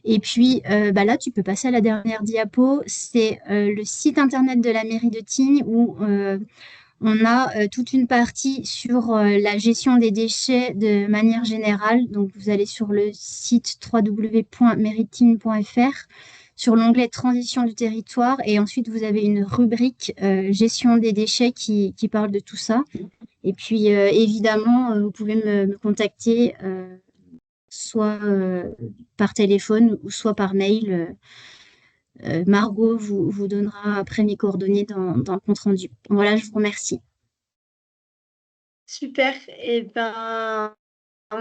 Et puis, là, tu peux passer à la dernière diapo. C'est le site internet de la mairie de Tignes où on a toute une partie sur la gestion des déchets de manière générale. Donc, vous allez sur le site www.mairitine.fr sur l'onglet Transition du territoire et ensuite vous avez une rubrique Gestion des déchets qui parle de tout ça. Et puis évidemment, vous pouvez me contacter soit par téléphone ou soit par mail. Margot vous donnera après mes coordonnées dans le compte rendu. Voilà, je vous remercie. Super. Et ben,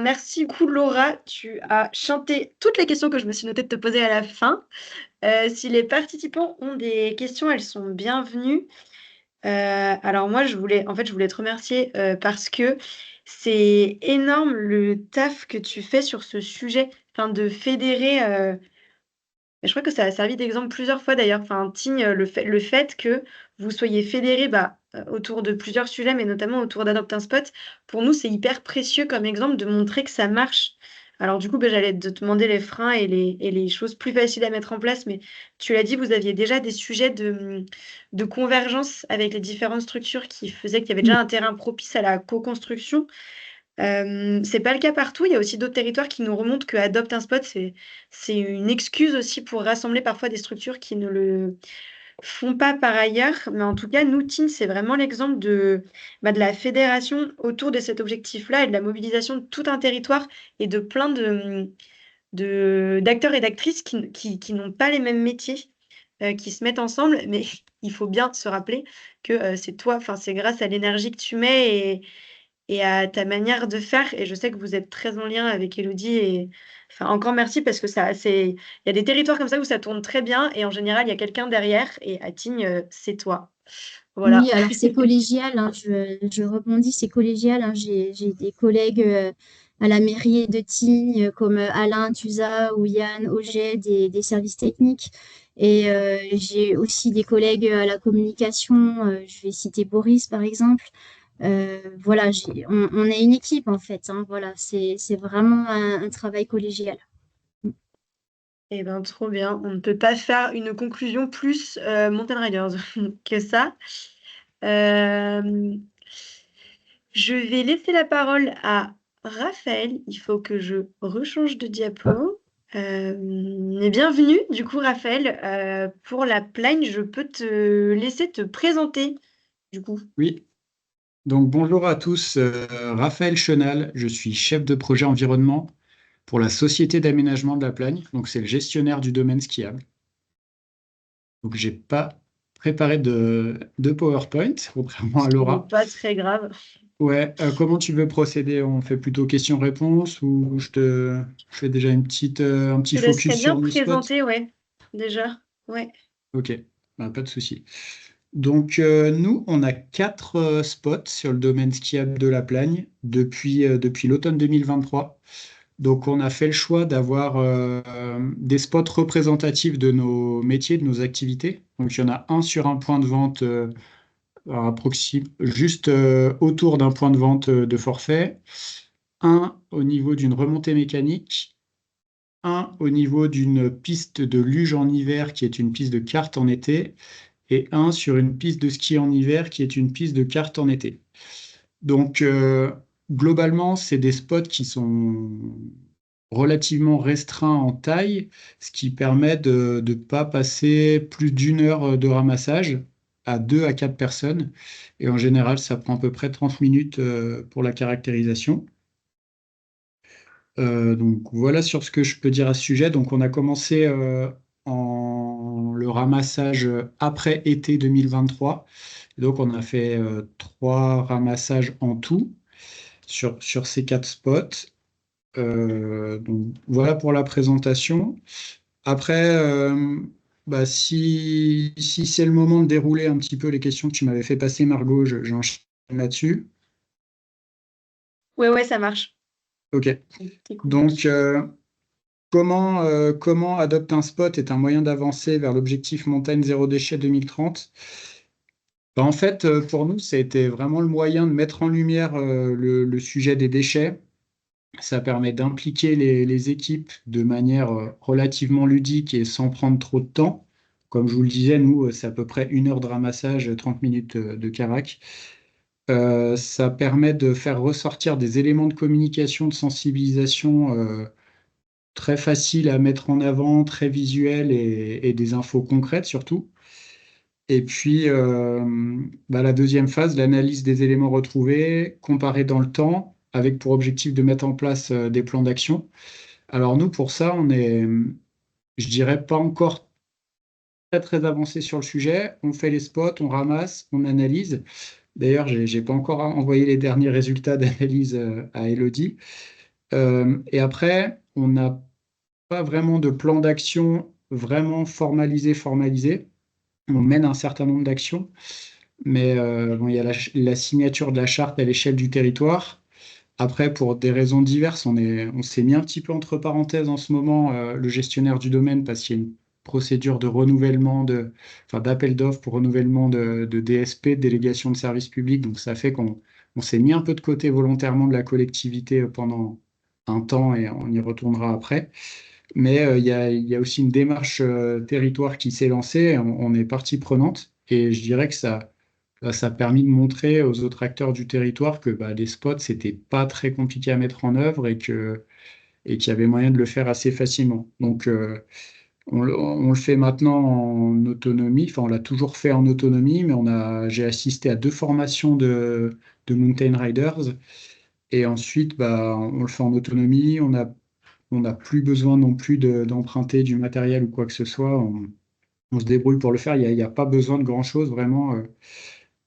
merci beaucoup, Laura. Tu as chanté toutes les questions que je me suis notée de te poser à la fin. Si les participants ont des questions, elles sont bienvenues. Alors moi, je voulais te remercier parce que c'est énorme le taf que tu fais sur ce sujet, enfin, de fédérer. Et je crois que ça a servi d'exemple plusieurs fois d'ailleurs. Enfin, Tignes, le fait que vous soyez fédérés autour de plusieurs sujets, mais notamment autour d'Adopt un Spot, pour nous, c'est hyper précieux comme exemple de montrer que ça marche. Alors du coup, j'allais te demander les freins et les choses plus faciles à mettre en place, mais tu l'as dit, vous aviez déjà des sujets de convergence avec les différentes structures qui faisaient qu'il y avait déjà un terrain propice à la co-construction. C'est pas le cas partout. Il y a aussi d'autres territoires qui nous remontent que Adopt un Spot, c'est une excuse aussi pour rassembler parfois des structures qui ne le font pas par ailleurs. Mais en tout cas, nous, Teen, c'est vraiment l'exemple de la fédération autour de cet objectif-là et de la mobilisation de tout un territoire et de plein d'acteurs et d'actrices qui n'ont pas les mêmes métiers, qui se mettent ensemble. Mais il faut bien se rappeler que c'est toi, enfin, c'est grâce à l'énergie que tu mets et à ta manière de faire. Et je sais que vous êtes très en lien avec Elodie. Et enfin, encore merci parce que il y a des territoires comme ça où ça tourne très bien et en général, il y a quelqu'un derrière. Et à Tignes, c'est toi. Voilà. Oui, alors c'est collégial, hein, je rebondis, c'est collégial, hein, j'ai des collègues à la mairie de Tignes, comme Alain, Tusa ou Yann Auget des services techniques. Et j'ai aussi des collègues à la communication, je vais citer Boris par exemple. Voilà, on est une équipe en fait, hein, voilà, c'est vraiment un travail collégial. Eh ben, trop bien. On ne peut pas faire une conclusion plus Mountain Riders que ça. Euh, je vais laisser la parole à Raphaël. Il faut que je rechange de diapo. Mais bienvenue, du coup, Raphaël. Pour la Plane, je peux te laisser te présenter, du coup. Oui, donc bonjour à tous, Raphaël Chenal, je suis chef de projet environnement pour la Société d'aménagement de la Plagne, donc c'est le gestionnaire du domaine skiable. Donc j'ai pas préparé de PowerPoint, contrairement à Ce qui n'est Laura. pas très grave. Ouais, comment tu veux procéder? On fait plutôt question-réponse ou je fais déjà un petit Je te laisserais focus bien sur nos spots? présenter, ouais, déjà. Ouais. Ok, bah, pas de souci. Donc, nous, on a 4 spots sur le domaine skiable de la Plagne depuis l'automne 2023. Donc, on a fait le choix d'avoir des spots représentatifs de nos métiers, de nos activités. Donc, il y en a un sur un point de vente juste autour d'un point de vente de forfait, un au niveau d'une remontée mécanique, un au niveau d'une piste de luge en hiver qui est une piste de kart en été, et un sur une piste de ski en hiver qui est une piste de kart en été. Donc, globalement, c'est des spots qui sont relativement restreints en taille, ce qui permet de ne pas passer plus d'une heure de ramassage à 2 à 4 personnes. Et en général, ça prend à peu près 30 minutes pour la caractérisation. Donc voilà sur ce que je peux dire à ce sujet. Donc on a commencé en le ramassage après été 2023. Donc on a fait 3 ramassages en tout sur ces 4 spots. Donc voilà pour la présentation. Après, bah, si c'est le moment de dérouler un petit peu les questions que tu m'avais fait passer, Margot, j'enchaîne là-dessus. Ouais, ouais, ça marche. Ok. T'écoutes. Donc, comment Adopte un Spot est un moyen d'avancer vers l'objectif montagne zéro déchet 2030? Bah, en fait, pour nous, ça a été vraiment le moyen de mettre en lumière le sujet des déchets. Ça permet d'impliquer les équipes de manière relativement ludique et sans prendre trop de temps. Comme je vous le disais, nous, c'est à peu près 1 heure de ramassage, 30 minutes de carac. Ça permet de faire ressortir des éléments de communication, de sensibilisation très faciles à mettre en avant, très visuels et des infos concrètes surtout. Et puis, bah, la deuxième phase, l'analyse des éléments retrouvés, comparés dans le temps, avec pour objectif de mettre en place des plans d'action. Alors nous, pour ça, on est, je dirais, pas encore très très avancé sur le sujet. On fait les spots, on ramasse, on analyse. D'ailleurs, j'ai pas encore envoyé les derniers résultats d'analyse à Elodie. Et après, on n'a pas vraiment de plan d'action vraiment formalisé. On mène un certain nombre d'actions. Mais bon, il y a la signature de la charte à l'échelle du territoire. Après, pour des raisons diverses, on s'est mis un petit peu entre parenthèses en ce moment, le gestionnaire du domaine, parce qu'il y a une procédure de renouvellement enfin, d'appel d'offres pour renouvellement de DSP, de délégation de service public. Donc, ça fait qu'on s'est mis un peu de côté volontairement de la collectivité pendant un temps et on y retournera après. Mais il y a aussi une démarche territoire qui s'est lancée. On est partie prenante et je dirais que ça a permis de montrer aux autres acteurs du territoire que bah, les spots, c'était pas très compliqué à mettre en œuvre et qu'il y avait moyen de le faire assez facilement. Donc, on le fait maintenant en autonomie. Enfin, on l'a toujours fait en autonomie, mais j'ai assisté à 2 formations de Mountain Riders. Et ensuite, bah, on le fait en autonomie. On n'a plus besoin non plus d'emprunter du matériel ou quoi que ce soit. On se débrouille pour le faire. Il y a pas besoin de grand-chose, vraiment.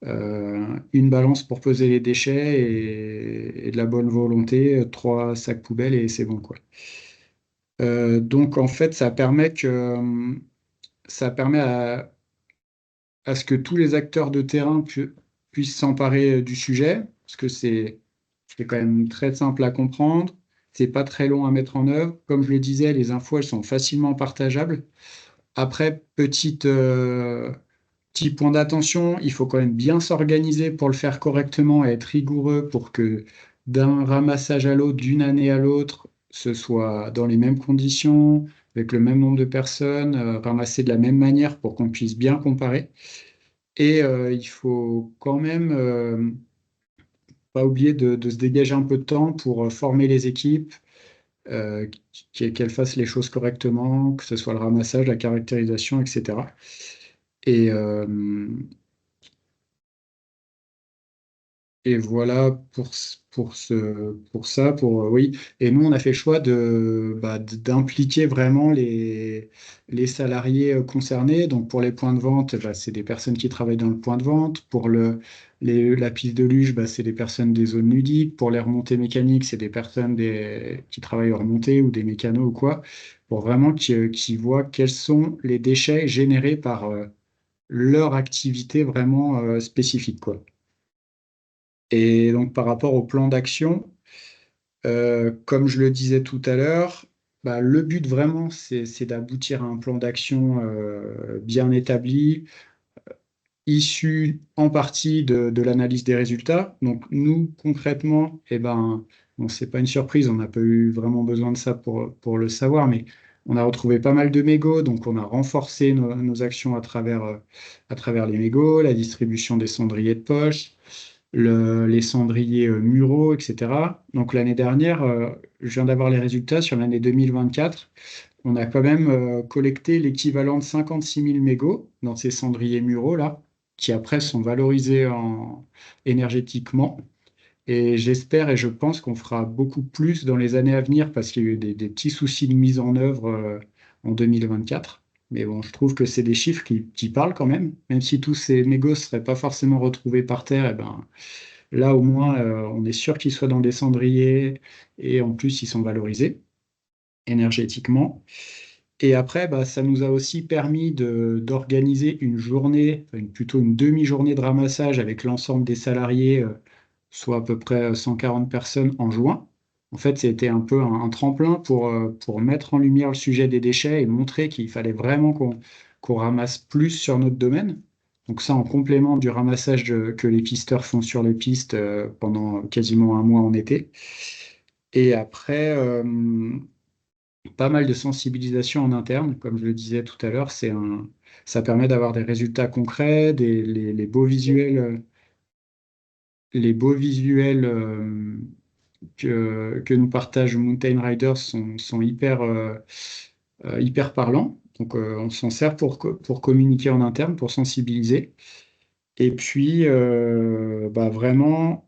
Une balance pour peser les déchets et de la bonne volonté, 3 sacs poubelles et c'est bon, quoi. Donc en fait, ça permet à ce que tous les acteurs de terrain puissent s'emparer du sujet, parce que c'est quand même très simple à comprendre. C'est pas très long à mettre en œuvre. Comme je le disais, les infos, elles sont facilement partageables. Après, petit point d'attention, il faut quand même bien s'organiser pour le faire correctement et être rigoureux pour que d'un ramassage à l'autre, d'une année à l'autre, ce soit dans les mêmes conditions, avec le même nombre de personnes, ramassé de la même manière pour qu'on puisse bien comparer. Et il faut quand même pas oublier de se dégager un peu de temps pour former les équipes, qu'elles fassent les choses correctement, que ce soit le ramassage, la caractérisation, etc. Et, et voilà pour ça, oui. Et nous, on a fait le choix d'impliquer vraiment les salariés concernés. Donc, pour les points de vente, c'est des personnes qui travaillent dans le point de vente. Pour la piste de luge, c'est des personnes des zones ludiques. Pour les remontées mécaniques, c'est des personnes qui travaillent aux remontées ou des mécanos ou quoi, pour vraiment qu'ils voient quels sont les déchets générés par leur activité vraiment spécifique, quoi. Et donc, par rapport au plan d'action, comme je le disais tout à l'heure, le but vraiment, c'est d'aboutir à un plan d'action bien établi, issu en partie de l'analyse des résultats. Donc, nous, concrètement, bon, c'est pas une surprise, on n'a pas eu vraiment besoin de ça pour le savoir, mais on a retrouvé pas mal de mégots, donc on a renforcé nos actions à travers les mégots, la distribution des cendriers de poche, les cendriers muraux, etc. Donc l'année dernière, je viens d'avoir les résultats sur l'année 2024. On a quand même collecté l'équivalent de 56 000 mégots dans ces cendriers muraux-là, qui après sont valorisés énergétiquement. Et j'espère et je pense qu'on fera beaucoup plus dans les années à venir parce qu'il y a eu des petits soucis de mise en œuvre en 2024. Mais bon, je trouve que c'est des chiffres qui parlent quand même si tous ces mégots ne seraient pas forcément retrouvés par terre, là au moins on est sûr qu'ils soient dans des cendriers et en plus ils sont valorisés énergétiquement. Et après, ça nous a aussi permis d'organiser une journée, plutôt une demi-journée de ramassage avec l'ensemble des salariés, soit à peu près 140 personnes en juin. En fait, c'était un peu un tremplin pour mettre en lumière le sujet des déchets et montrer qu'il fallait vraiment qu'on ramasse plus sur notre domaine. Donc ça, en complément du ramassage que les pisteurs font sur les pistes pendant quasiment un mois en été. Et après, pas mal de sensibilisation en interne, comme je le disais tout à l'heure, ça permet d'avoir des résultats concrets, les beaux visuels que nous partagent Mountain Riders sont hyper parlants. Donc, on s'en sert pour communiquer en interne, pour sensibiliser. Et puis, vraiment,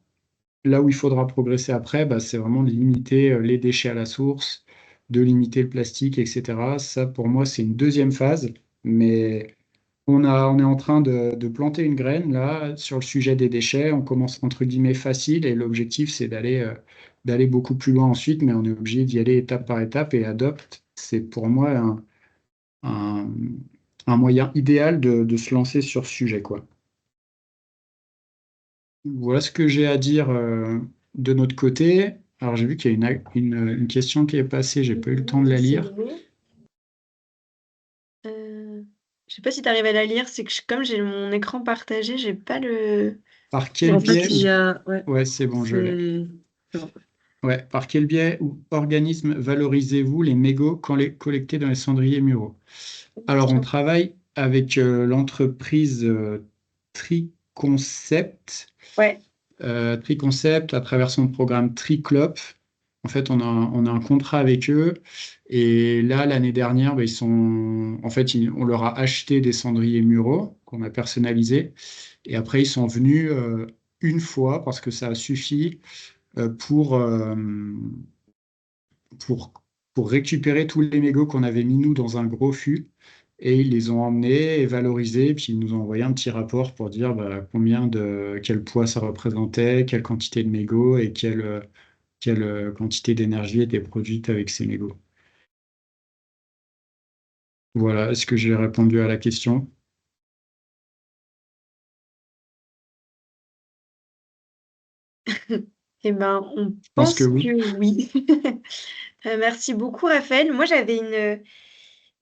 là où il faudra progresser après, c'est vraiment de limiter les déchets à la source, de limiter le plastique, etc. Ça, pour moi, c'est une deuxième phase. Mais on est en train de planter une graine là sur le sujet des déchets. On commence entre guillemets facile et l'objectif c'est d'aller beaucoup plus loin ensuite, mais on est obligé d'y aller étape par étape et Adopt, c'est pour moi un, un moyen idéal de se lancer sur ce sujet, quoi. Voilà ce que j'ai à dire de notre côté. Alors j'ai vu qu'il y a une question qui est passée, j'ai pas eu le temps de la lire. Je sais pas si tu arrives à la lire, c'est que comme j'ai mon écran partagé, j'ai pas le. Par quel En fait, biais il y a. Ouais, c'est bon, je l'ai. C'est bon. Ouais, par quel biais ou organisme valorisez-vous les mégots quand les collectés dans les cendriers muraux? Alors, on travaille avec l'entreprise Triconcept. Ouais. Triconcept, à travers son programme Triclop. En fait, on a un contrat avec eux. Et là, l'année dernière, on leur a acheté des cendriers muraux qu'on a personnalisés. Et après, ils sont venus une fois parce que ça a suffi euh, pour, euh, pour, pour récupérer tous les mégots qu'on avait mis nous dans un gros fût. Et ils les ont emmenés et valorisés, puis ils nous ont envoyé un petit rapport pour dire quel poids ça représentait, quelle quantité de mégots et quelle quantité d'énergie était produite avec ces mégots. Voilà, est-ce que j'ai répondu à la question? Eh ben, on Je pense que pense oui. que oui. Merci beaucoup, Raphaël. Moi, j'avais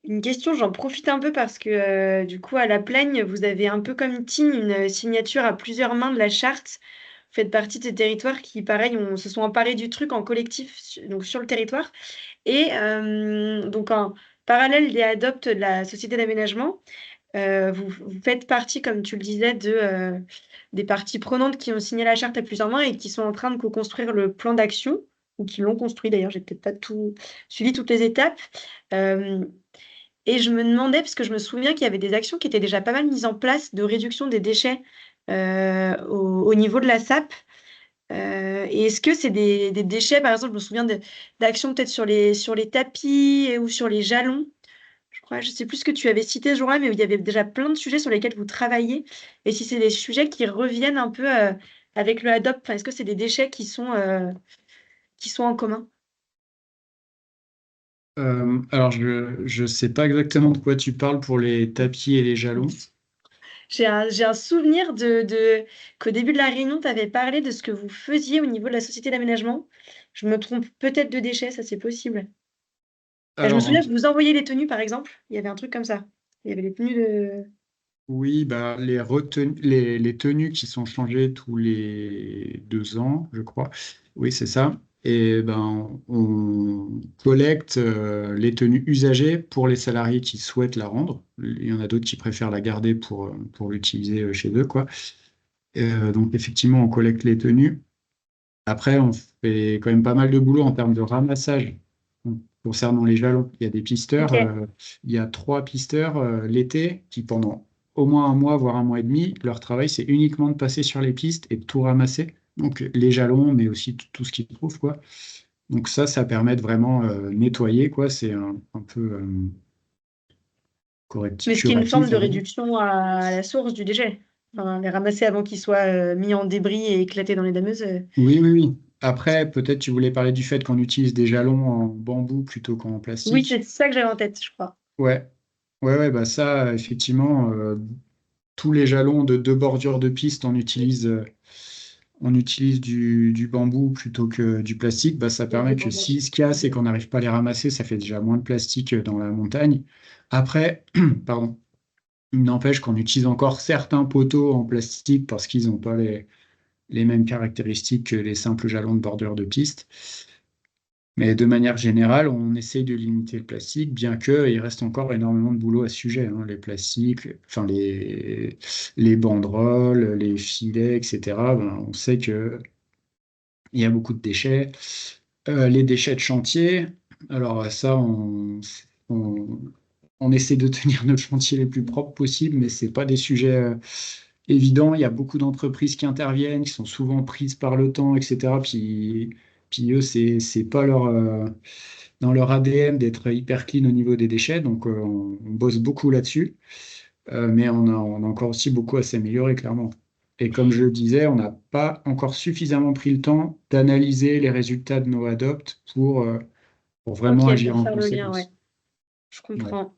une question, j'en profite un peu parce que du coup, à La Plagne, vous avez un peu comme team une signature à plusieurs mains de la charte. Vous faites partie de ces territoires qui, pareil, se sont emparés du truc en collectif, donc sur le territoire. Et donc, en parallèle des adoptes de la société d'aménagement, vous faites partie, comme tu le disais, des parties prenantes qui ont signé la charte à plusieurs mains et qui sont en train de co-construire le plan d'action, ou qui l'ont construit d'ailleurs, j'ai peut-être pas tout suivi toutes les étapes. Euh, et je me demandais, parce que je me souviens qu'il y avait des actions qui étaient déjà pas mal mises en place de réduction des déchets au niveau de la SAP. Et est-ce que c'est des déchets, par exemple, je me souviens d'actions peut-être sur les tapis ou sur les jalons. Je crois, je sais plus ce que tu avais cité ce jour-là, mais il y avait déjà plein de sujets sur lesquels vous travaillez. Et si c'est des sujets qui reviennent un peu avec le ADOP, enfin, est-ce que c'est des déchets qui sont en commun? Alors, je sais pas exactement de quoi tu parles pour les tapis et les jalons. J'ai un souvenir qu'au début de la réunion, tu avais parlé de ce que vous faisiez au niveau de la société d'aménagement. Je me trompe peut-être de déchets, ça c'est possible. Je me Alors, souviens que vous envoyiez les tenues, par exemple. Il y avait un truc comme ça. Il y avait les tenues de... oui, bah, les tenues qui sont changées tous les 2 ans, je crois. Oui, c'est ça. Et ben, on collecte les tenues usagées pour les salariés qui souhaitent la rendre. Il y en a d'autres qui préfèrent la garder pour l'utiliser chez eux, quoi. Donc, effectivement, on collecte les tenues. Après, on fait quand même pas mal de boulot en termes de ramassage. Donc, concernant les jalons, il y a des pisteurs. Ok. Il y a 3 pisteurs l'été qui, pendant au moins un mois, voire un mois et demi, leur travail, c'est uniquement de passer sur les pistes et de tout ramasser. Donc, les jalons, mais aussi tout ce qu'ils trouvent, quoi. Donc, ça permet de vraiment nettoyer, quoi. C'est un peu Mais ce qui est une forme curatif, de on va dire. réduction à la source du déchet. Enfin, les ramasser avant qu'ils soient mis en débris et éclatés dans les dameuses. Oui, oui, oui. Après, peut-être tu voulais parler du fait qu'on utilise des jalons en bambou plutôt qu'en Oui, c'est plastique. ça que j'avais en tête, je crois. Ouais, ouais, ouais, bah ça, effectivement, tous les jalons de 2 bordures de piste, on utilise du bambou plutôt que du plastique. Bah, ça permet que s'ils se cassent et qu'on n'arrive pas à les ramasser, ça fait déjà moins de plastique dans la montagne. Après, pardon, il n'empêche qu'on utilise encore certains poteaux en plastique parce qu'ils n'ont pas les mêmes caractéristiques que les simples jalons de bordure de piste. Mais de manière générale, on essaye de limiter le plastique, bien qu'il reste encore énormément de boulot à ce sujet, hein. Les plastiques, enfin les banderoles, les filets, etc. Ben, on sait qu'il y a beaucoup de déchets. Les déchets de chantier, alors ça, on, on essaie de tenir nos chantiers les plus propres possibles, mais c'est pas des sujets évidents. Il y a beaucoup d'entreprises qui interviennent, qui sont souvent prises par le temps, etc. Puis eux, c'est pas dans leur ADN d'être hyper clean au niveau des déchets, donc on bosse beaucoup là-dessus. Mais on a encore aussi beaucoup à s'améliorer, clairement. Et comme je le disais, on n'a pas encore suffisamment pris le temps d'analyser les résultats de nos adopts pour vraiment Ok, agir pour en faire le lien, ouais. conséquence. Je Ouais. comprends.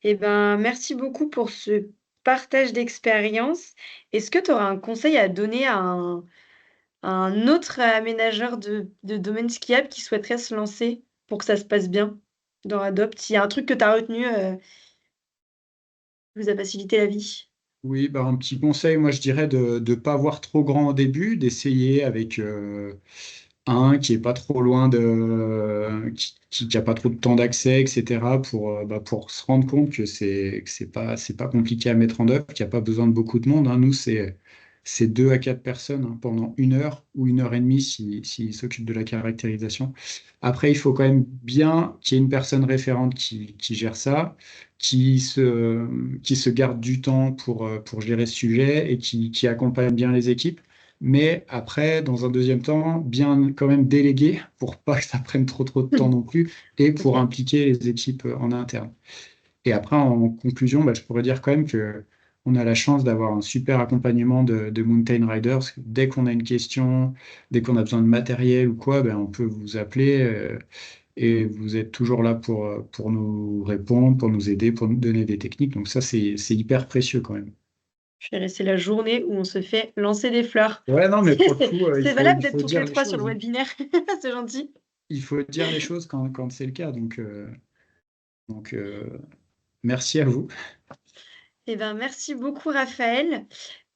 Eh ben, merci beaucoup pour ce partage d'expérience. Est-ce que tu auras un conseil à donner à un autre aménageur de domaine skiable qui souhaiterait se lancer pour que ça se passe bien dans Adopt? S'il y a un truc que tu as retenu, qui vous a facilité la vie. Oui, bah, un petit conseil, moi je dirais de ne pas voir trop grand au début, d'essayer avec un qui est pas trop loin qui a pas trop de temps d'accès, etc. Pour se rendre compte que c'est pas compliqué à mettre en œuvre, qu'il n'y a pas besoin de beaucoup de monde, hein. Nous, c'est 2 à 4 personnes, hein, pendant 1 heure ou 1 heure et demie s'ils s'occupent de la caractérisation. Après, il faut quand même bien qu'il y ait une personne référente qui gère ça, qui se garde du temps pour gérer ce sujet et qui accompagne bien les équipes. Mais après, dans un deuxième temps, bien quand même déléguer pour pas que ça prenne trop de temps non plus et pour Ok. impliquer les équipes en interne. Et après, en conclusion, bah, je pourrais dire quand même que on a la chance d'avoir un super accompagnement de Mountain Riders. Dès qu'on a une question, dès qu'on a besoin de matériel ou quoi, ben, on peut vous appeler et vous êtes toujours là pour nous répondre, pour nous aider, pour nous donner des techniques. Donc ça, c'est hyper précieux quand même. Je vais rester la journée où on se fait lancer des fleurs. Ouais, non, mais pour le C'est coup, c'est valable il d'être faut toutes dire les les 3 sur le choses, hein. webinaire. C'est gentil. Il faut dire les choses quand c'est le cas. Donc merci à vous. Eh ben, merci beaucoup Raphaël.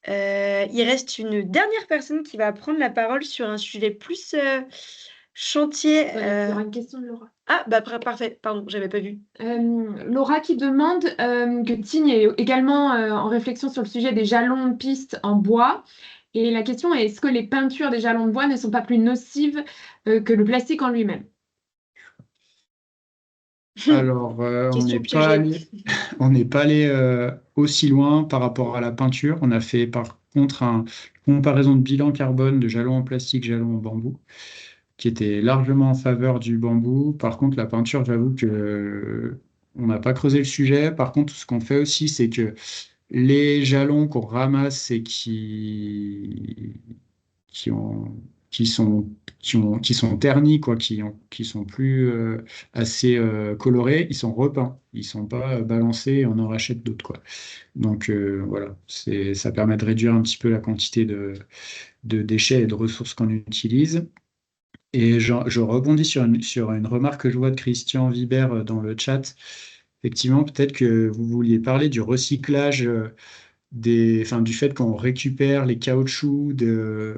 Il reste une dernière personne qui va prendre la parole sur un sujet plus, chantier, Il y aura une question de Laura. Ah bah, parfait, pardon, j'avais pas vu. Laura qui demande que Tignes est également en réflexion sur le sujet des jalons de piste en bois. Et la question est, est-ce que les peintures des jalons de bois ne sont pas plus nocives que le plastique en lui-même? Alors, Question piégée. on n'est pas allé aussi loin par rapport à la peinture. On a fait par contre une comparaison de bilan carbone de jalons en plastique, jalons en bambou, qui était largement en faveur du bambou. Par contre, la peinture, j'avoue que on n'a pas creusé le sujet. Par contre, ce qu'on fait aussi, c'est que les jalons qu'on ramasse et qui ont, qui sont ternis, quoi, qui sont plus assez colorés, ils sont repeints. Ils sont pas balancés et on en rachète d'autres, quoi. Donc voilà, ça permet de réduire un petit peu la quantité de déchets et de ressources qu'on utilise. Et je rebondis sur une remarque que je vois de Christian Vibert dans le chat. Effectivement, peut-être que vous vouliez parler du recyclage enfin, du fait qu'on récupère les caoutchoucs des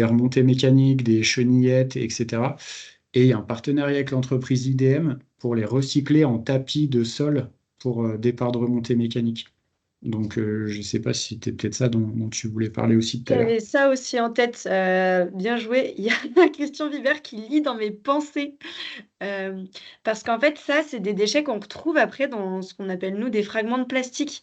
remontées mécaniques, des chenillettes, etc. Et il y a un partenariat avec l'entreprise IDM pour les recycler en tapis de sol pour départ de remontée mécanique. Donc, je ne sais pas si c'était peut-être ça dont tu voulais parler aussi tout à l'heure. J'avais ça aussi en tête, bien joué. Il y a Christian Vibert qui lit dans mes pensées, parce qu'en fait, ça, c'est des déchets qu'on retrouve après dans ce qu'on appelle, nous, des fragments de plastique.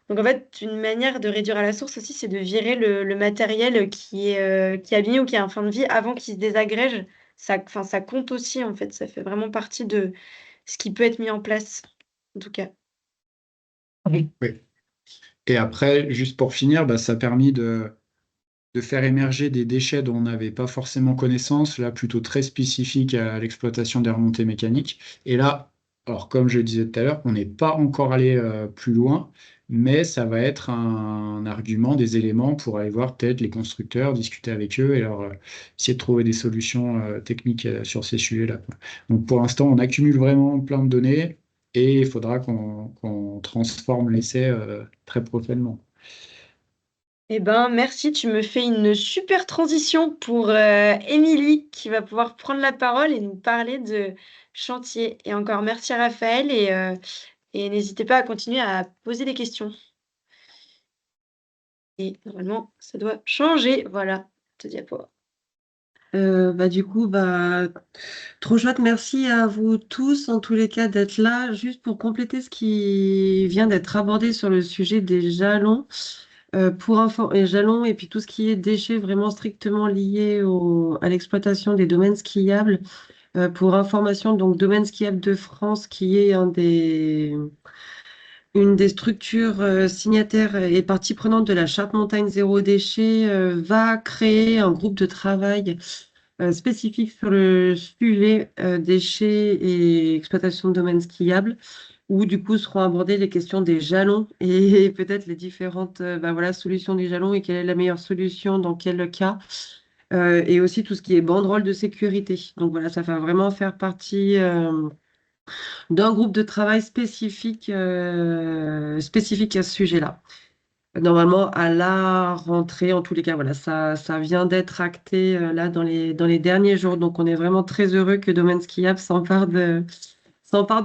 Donc en fait, une manière de réduire à la source aussi, c'est de virer le matériel qui est abîmé ou qui a un fin de vie avant qu'il se désagrège. Enfin, ça compte aussi, en fait. Ça fait vraiment partie de ce qui peut être mis en place, en tout cas. Oui. Et après, juste pour finir, bah, ça a permis de faire émerger des déchets dont on n'avait pas forcément connaissance, là plutôt très spécifiques à l'exploitation des remontées mécaniques. Et là, alors comme je le disais tout à l'heure, on n'est pas encore allé plus loin, mais ça va être un argument, des éléments pour aller voir peut-être les constructeurs, discuter avec eux et leur essayer de trouver des solutions techniques sur ces sujets-là, quoi. Donc pour l'instant, on accumule vraiment plein de données et il faudra qu'on transforme l'essai très prochainement. Eh ben, merci, tu me fais une super transition pour Émilie qui va pouvoir prendre la parole et nous parler de chantier. Et encore merci Raphaël et n'hésitez pas à continuer à poser des questions. Et normalement, ça doit changer. Voilà, te diapo. Du coup, trop chouette. Merci à vous tous, en tous les cas, d'être là. Juste pour compléter ce qui vient d'être abordé sur le sujet des jalons, et jalons, et puis tout ce qui est déchets vraiment strictement liés à l'exploitation des domaines skiables. Pour information, donc Domaine skiable de France, qui est une des structures signataires et partie prenante de la charte montagne zéro déchet, va créer un groupe de travail spécifique sur le sujet déchets et exploitation de domaines skiables, où du coup seront abordées les questions des jalons et peut-être les différentes solutions des jalons et quelle est la meilleure solution dans quel cas. Et aussi tout ce qui est banderole de sécurité. Donc voilà, ça va vraiment faire partie d'un groupe de travail spécifique à ce sujet-là. Normalement, à la rentrée, en tous les cas, voilà, ça vient d'être acté là dans les derniers jours. Donc, on est vraiment très heureux que Domaine Skiable s'empare de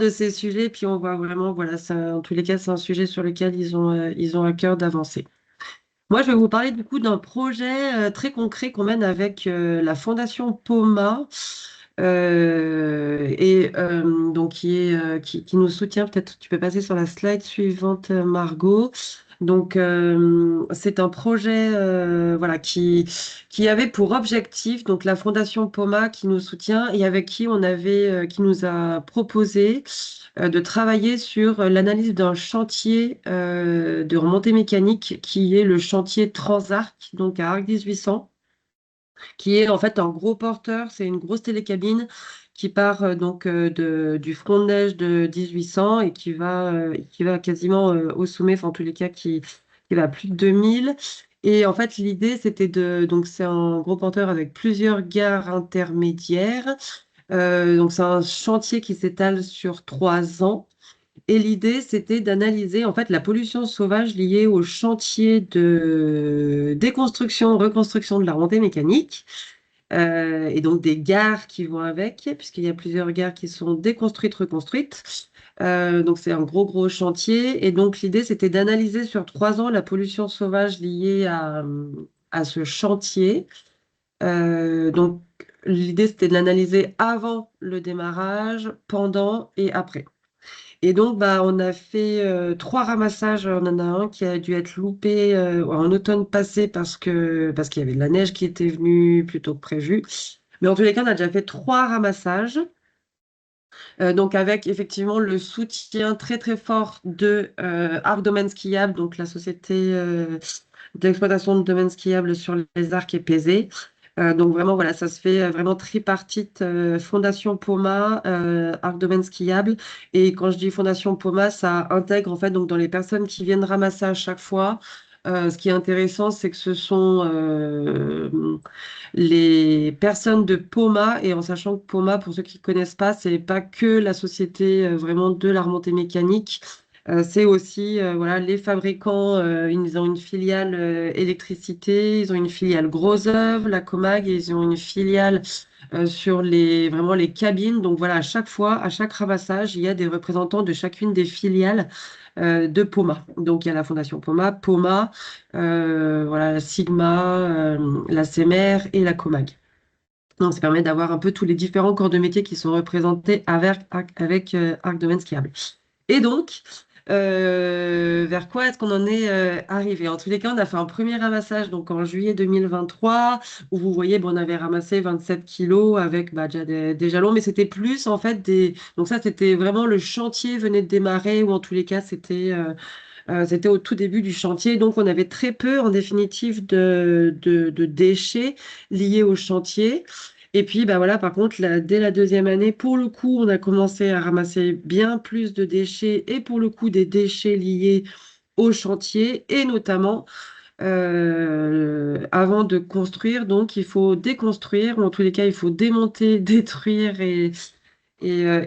ces sujets. Puis, on voit vraiment, voilà, en tous les cas, c'est un sujet sur lequel ils ont à cœur d'avancer. Moi, je vais vous parler du coup d'un projet très concret qu'on mène avec la Fondation POMA. Donc qui nous soutient. Peut-être tu peux passer sur la slide suivante, Margot. Donc c'est un projet voilà qui avait pour objectif donc la Fondation POMA qui nous soutient et avec qui qui nous a proposé de travailler sur l'analyse d'un chantier de remontée mécanique qui est le chantier Transarc donc à Arc 1800, qui est en fait un gros porteur. C'est une grosse télécabine qui part du front de neige de 1800 et qui va quasiment au sommet, enfin en tous les cas qui qui va à plus de 2000. Et en fait, l'idée, c'était donc c'est un gros porteur avec plusieurs gares intermédiaires. Donc, c'est un chantier qui s'étale sur 3 ans. Et l'idée, c'était d'analyser en fait la pollution sauvage liée au chantier de déconstruction, reconstruction de la remontée mécanique, et donc des gares qui vont avec, puisqu'il y a plusieurs gares qui sont déconstruites, reconstruites. Donc c'est un gros chantier. Et donc l'idée, c'était d'analyser sur 3 ans la pollution sauvage liée à ce chantier. Donc l'idée, c'était de l'analyser avant le démarrage, pendant et après. Et donc, bah, on a fait 3 ramassages. On en a un qui a dû être loupé en automne passé parce qu'il y avait de la neige qui était venue plus tôt que prévu. Mais en tous les cas, on a déjà fait 3 ramassages. Donc, avec effectivement le soutien très fort de Arc Domaine Skiable, donc la société d'exploitation de domaines skiables sur les arcs et Pézé. Donc vraiment, voilà, ça se fait vraiment tripartite, Fondation Poma, Arc Domaine Skiable. Et quand je dis Fondation Poma, ça intègre en fait donc dans les personnes qui viennent ramasser à chaque fois. Ce qui est intéressant, c'est que ce sont les personnes de Poma, et en sachant que Poma, pour ceux qui ne connaissent pas, c'est pas que la société vraiment de la remontée mécanique. C'est aussi voilà, les fabricants, ils ont une filiale électricité, ils ont une filiale gros œuvres, la Comag, et ils ont une filiale sur vraiment les cabines. Donc voilà, à chaque fois, à chaque ramassage, il y a des représentants de chacune des filiales de Poma. Donc il y a la Fondation Poma, Poma, voilà, la Sigma, la CMR et la Comag. Donc ça permet d'avoir un peu tous les différents corps de métier qui sont représentés avec Arc Domaine Skiable. Et donc, vers quoi est-ce qu'on en est arrivé? En tous les cas, on a fait un premier ramassage donc en juillet 2023 où vous voyez, bon, on avait ramassé 27 kilos avec bah, déjà des jalons, mais c'était plus en fait des. Donc, ça, c'était vraiment le chantier venait de démarrer ou en tous les cas, c'était au tout début du chantier. Donc, on avait très peu en définitive de déchets liés au chantier. Et puis, bah voilà, par contre, dès la deuxième année, pour le coup, on a commencé à ramasser bien plus de déchets et pour le coup, des déchets liés au chantier et notamment avant de construire. Donc, il faut déconstruire ou en tous les cas, il faut démonter, détruire et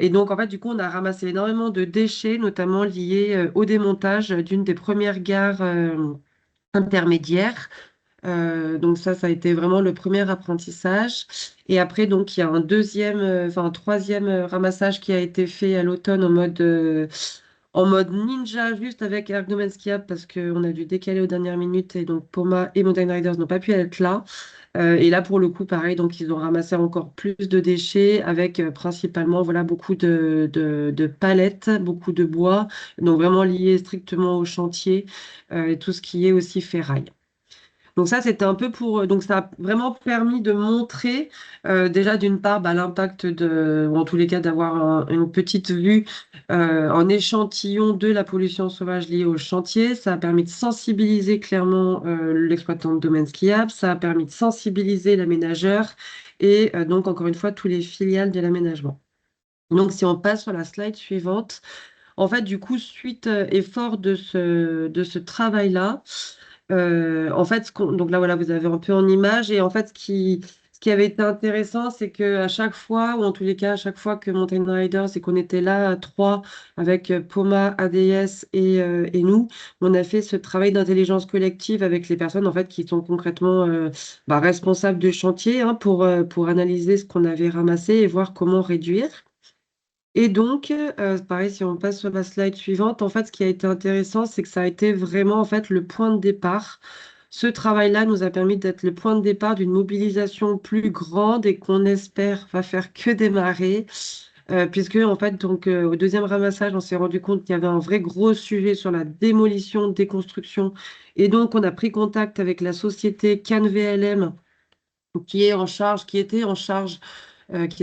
donc, en fait, du coup, on a ramassé énormément de déchets, notamment liés au démontage d'une des premières gares intermédiaires. Donc ça a été vraiment le premier apprentissage. Et après, donc, il y a un troisième ramassage qui a été fait à l'automne en mode ninja, juste avec Ergonomène Skiable, parce qu'on a dû décaler aux dernières minutes et donc Poma et Mountain Riders n'ont pas pu être là. Et là, pour le coup, pareil, donc ils ont ramassé encore plus de déchets avec principalement voilà, beaucoup de palettes, beaucoup de bois, donc vraiment lié strictement au chantier et tout ce qui est aussi ferraille. Donc ça, c'était un peu donc ça a vraiment permis de montrer déjà d'une part bah, l'impact ou en tous les cas d'avoir une petite vue, en échantillon de la pollution sauvage liée au chantier. Ça a permis de sensibiliser clairement l'exploitant de domaine skiable. Ça a permis de sensibiliser l'aménageur et donc encore une fois tous les filiales de l'aménagement. Donc si on passe sur la slide suivante, en fait du coup suite et fort de ce travail-là. En fait, donc là, voilà, vous avez un peu en image. Et en fait, ce qui avait été intéressant, c'est qu'à chaque fois, ou en tous les cas, à chaque fois que Mountain Riders, c'est qu'on était là à 3 avec Poma, ADS et nous, on a fait ce travail d'intelligence collective avec les personnes en fait, qui sont concrètement bah, responsables de chantier hein, pour analyser ce qu'on avait ramassé et voir comment réduire. Et donc, pareil, si on passe sur la slide suivante, en fait, ce qui a été intéressant, c'est que ça a été vraiment en fait le point de départ. Ce travail-là nous a permis d'être le point de départ d'une mobilisation plus grande et qu'on espère va faire que démarrer, puisque en fait, donc au deuxième ramassage, on s'est rendu compte qu'il y avait un vrai gros sujet sur la démolition, déconstruction, et donc on a pris contact avec la société Cannes VLM qui était en charge qui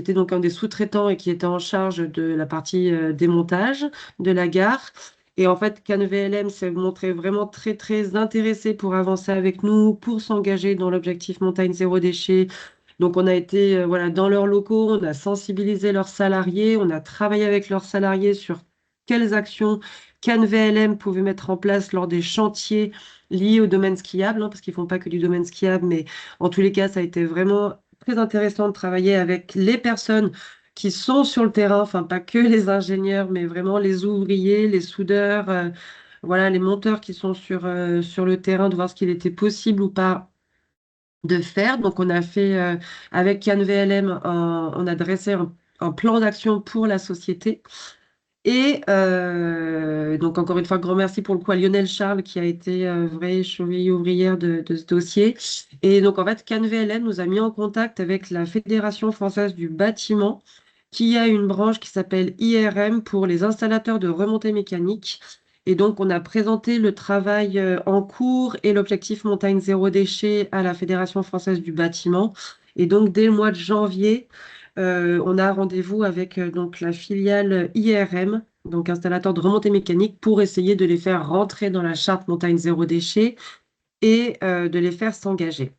était donc un des sous-traitants et qui était en charge de la partie démontage de la gare. Et en fait, CanVLM s'est montré vraiment très intéressé pour avancer avec nous, pour s'engager dans l'objectif montagne zéro déchet. Donc, on a été voilà, dans leurs locaux, on a sensibilisé leurs salariés, on a travaillé avec leurs salariés sur quelles actions qu'ANVLM pouvait mettre en place lors des chantiers liés au domaine skiable, hein, parce qu'ils font pas que du domaine skiable, mais en tous les cas, ça a été vraiment très intéressant de travailler avec les personnes qui sont sur le terrain, enfin pas que les ingénieurs, mais vraiment les ouvriers, les soudeurs, voilà, les monteurs qui sont sur le terrain, de voir ce qu'il était possible ou pas de faire. Donc, on a fait avec CanVLM, on a dressé un plan d'action pour la société. Et donc, encore une fois, grand merci pour le coup à Lionel Charles qui a été vraie cheville ouvrière de ce dossier. Et donc, en fait, CanVLM nous a mis en contact avec la Fédération française du bâtiment qui a une branche qui s'appelle IRM pour les installateurs de remontée mécanique. Et donc, on a présenté le travail en cours et l'objectif montagne zéro déchet à la Fédération française du bâtiment. Et donc, dès le mois de janvier, on a rendez-vous avec donc la filiale IRM, donc installateur de remontée mécanique, pour essayer de les faire rentrer dans la charte montagne zéro déchet et de les faire s'engager.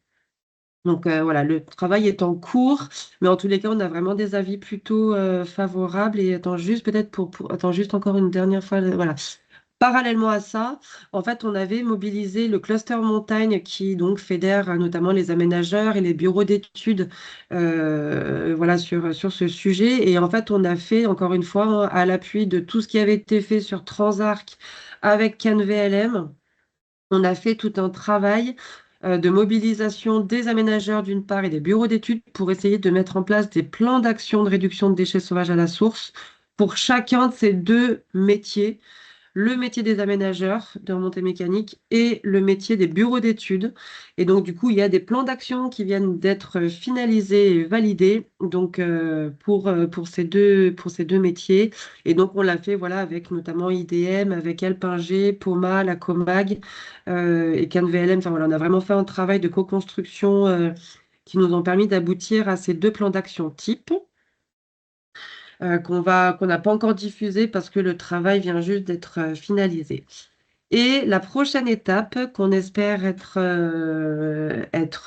Donc voilà, le travail est en cours, mais en tous les cas, on a vraiment des avis plutôt favorables. Et attends juste peut-être attends juste encore une dernière fois, voilà. Parallèlement à ça, en fait, on avait mobilisé le cluster montagne qui donc fédère notamment les aménageurs et les bureaux d'études voilà, sur ce sujet. Et en fait, on a fait, encore une fois, hein, à l'appui de tout ce qui avait été fait sur Transarc avec CanVLM, on a fait tout un travail de mobilisation des aménageurs d'une part et des bureaux d'études pour essayer de mettre en place des plans d'action de réduction de déchets sauvages à la source pour chacun de ces deux métiers, le métier des aménageurs de remontée mécanique et le métier des bureaux d'études. Et donc, du coup, il y a des plans d'action qui viennent d'être finalisés et validés donc, pour ces deux métiers. Et donc, on l'a fait voilà, avec notamment IDM, avec Alpinger, Poma, la Comag et CanVLM. Enfin, voilà, on a vraiment fait un travail de co-construction qui nous ont permis d'aboutir à ces deux plans d'action type qu'on n'a pas encore diffusé parce que le travail vient juste d'être finalisé. Et la prochaine étape qu'on espère être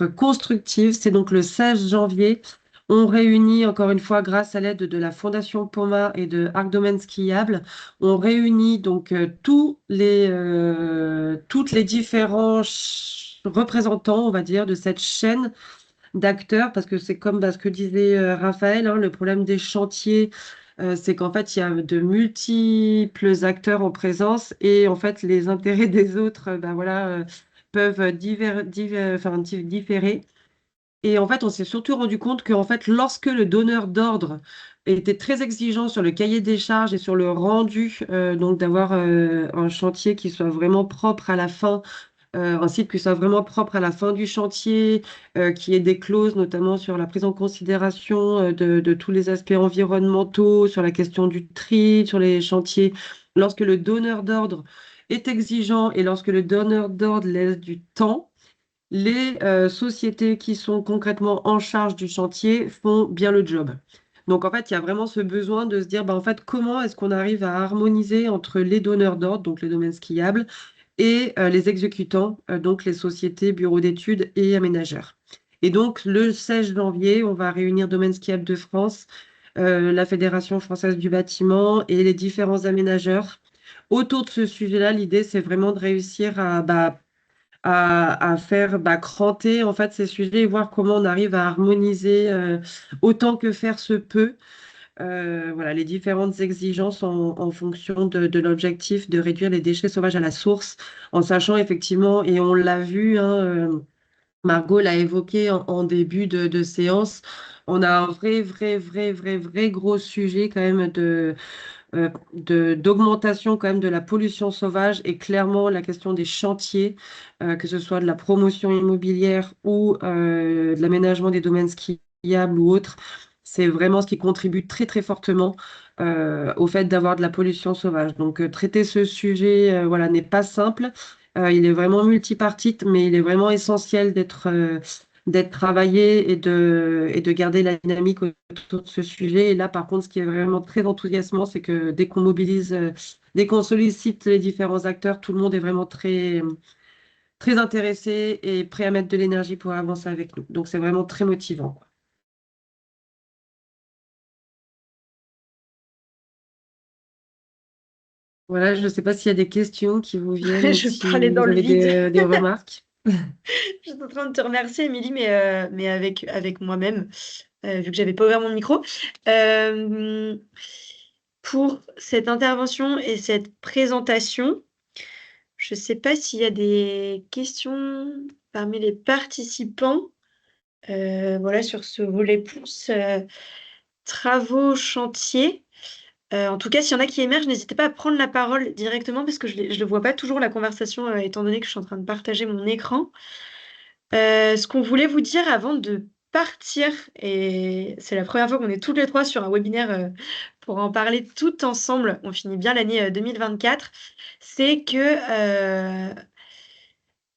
constructive, c'est donc le 16 janvier. On réunit encore une fois, grâce à l'aide de la Fondation Poma et de Arc Domaine Skiable, on réunit donc toutes les différents représentants, on va dire, de cette chaîne d'acteurs, parce que c'est comme ce que disait Raphaël, hein, le problème des chantiers, c'est qu'en fait, il y a de multiples acteurs en présence et en fait, les intérêts des autres ben voilà, peuvent différer. Et en fait, on s'est surtout rendu compte que en fait, lorsque le donneur d'ordre était très exigeant sur le cahier des charges et sur le rendu, donc d'avoir un chantier qui soit vraiment propre à la fin, un site qui soit vraiment propre à la fin du chantier, qui ait des clauses notamment sur la prise en considération de tous les aspects environnementaux, sur la question du tri, sur les chantiers. Lorsque le donneur d'ordre est exigeant et lorsque le donneur d'ordre laisse du temps, les sociétés qui sont concrètement en charge du chantier font bien le job. Donc en fait, il y a vraiment ce besoin de se dire, bah, en fait, comment est-ce qu'on arrive à harmoniser entre les donneurs d'ordre, donc les domaines skiables, et les exécutants, donc les sociétés, bureaux d'études et aménageurs. Et donc, le 16 janvier, on va réunir Domaine Skiable de France, la Fédération française du bâtiment et les différents aménageurs. Autour de ce sujet-là, l'idée, c'est vraiment de réussir à faire cranter en fait, ces sujets et voir comment on arrive à harmoniser autant que faire se peut voilà, les différentes exigences en fonction de l'objectif de réduire les déchets sauvages à la source, en sachant effectivement, et on l'a vu, hein, Margot l'a évoqué en début de séance, on a un vrai gros sujet quand même d'augmentation quand même de la pollution sauvage et clairement la question des chantiers, que ce soit de la promotion immobilière ou de l'aménagement des domaines skiables ou autres, c'est vraiment ce qui contribue très fortement au fait d'avoir de la pollution sauvage. Donc traiter ce sujet voilà, n'est pas simple. Il est vraiment multipartite, mais il est vraiment essentiel d'être travaillé et de garder la dynamique autour de ce sujet. Et là, par contre, ce qui est vraiment très enthousiasmant, c'est que dès qu'on mobilise, dès qu'on sollicite les différents acteurs, tout le monde est vraiment très intéressé et prêt à mettre de l'énergie pour avancer avec nous. Donc, c'est vraiment très motivant, quoi. Voilà, je ne sais pas s'il y a des questions qui vous viennent ou Je si parlais dans vous le avez vide. des remarques. Je suis en train de te remercier, Émilie, mais avec moi-même, vu que j'avais pas ouvert mon micro. Pour cette intervention et cette présentation, je ne sais pas s'il y a des questions parmi les participants, voilà, sur ce volet plus travaux, chantier. En tout cas, s'il y en a qui émergent, n'hésitez pas à prendre la parole directement parce que je ne vois pas toujours la conversation, étant donné que je suis en train de partager mon écran. Ce qu'on voulait vous dire avant de partir, et c'est la première fois qu'on est toutes les trois sur un webinaire pour en parler tout ensemble, on finit bien l'année 2024, c'est que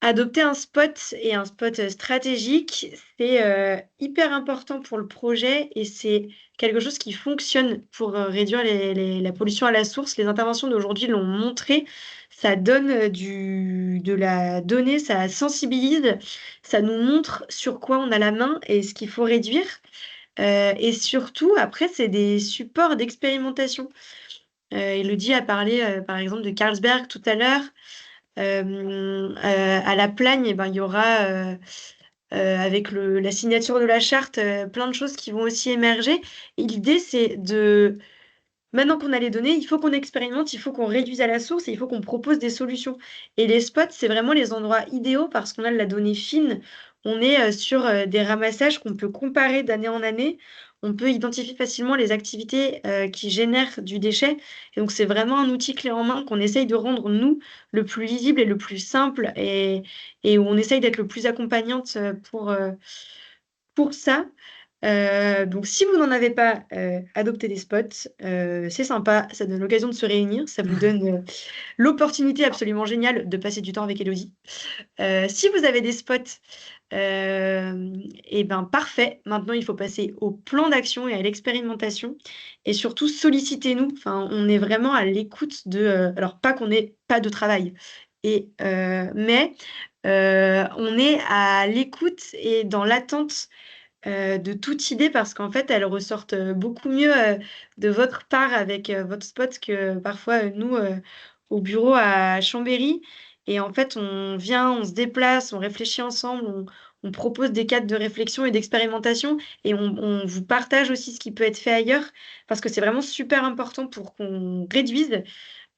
adopter un spot et un spot stratégique, c'est hyper important pour le projet et c'est quelque chose qui fonctionne pour réduire la pollution à la source. Les interventions d'aujourd'hui l'ont montré. Ça donne de la donnée, ça sensibilise, ça nous montre sur quoi on a la main et ce qu'il faut réduire. Et surtout, après, c'est des supports d'expérimentation. Elodie a parlé, par exemple, de Carlsberg tout à l'heure. À la Plagne, eh ben, il y aura, avec la signature de la charte, plein de choses qui vont aussi émerger. Et l'idée, c'est maintenant qu'on a les données, il faut qu'on expérimente, il faut qu'on réduise à la source et il faut qu'on propose des solutions. Et les spots, c'est vraiment les endroits idéaux parce qu'on a de la donnée fine. On est sur des ramassages qu'on peut comparer d'année en année. On peut identifier facilement les activités qui génèrent du déchet. Et donc, c'est vraiment un outil clé en main qu'on essaye de rendre, nous, le plus lisible et le plus simple et où on essaye d'être le plus accompagnante pour ça. Donc, si vous n'en avez pas, adoptez des spots. C'est sympa, ça donne l'occasion de se réunir, ça vous donne l'opportunité absolument géniale de passer du temps avec Elodie. Si vous avez des spots, et ben parfait. Maintenant, il faut passer au plan d'action et à l'expérimentation. Et surtout, sollicitez-nous. Enfin, on est vraiment à l'écoute de. Alors, pas qu'on n'ait pas de travail, mais on est à l'écoute et dans l'attente de toute idée parce qu'en fait, elles ressortent beaucoup mieux de votre part avec votre spot que parfois nous au bureau à Chambéry. Et en fait, on vient, on se déplace, on réfléchit ensemble, on propose des cadres de réflexion et d'expérimentation et on vous partage aussi ce qui peut être fait ailleurs parce que c'est vraiment super important pour qu'on réduise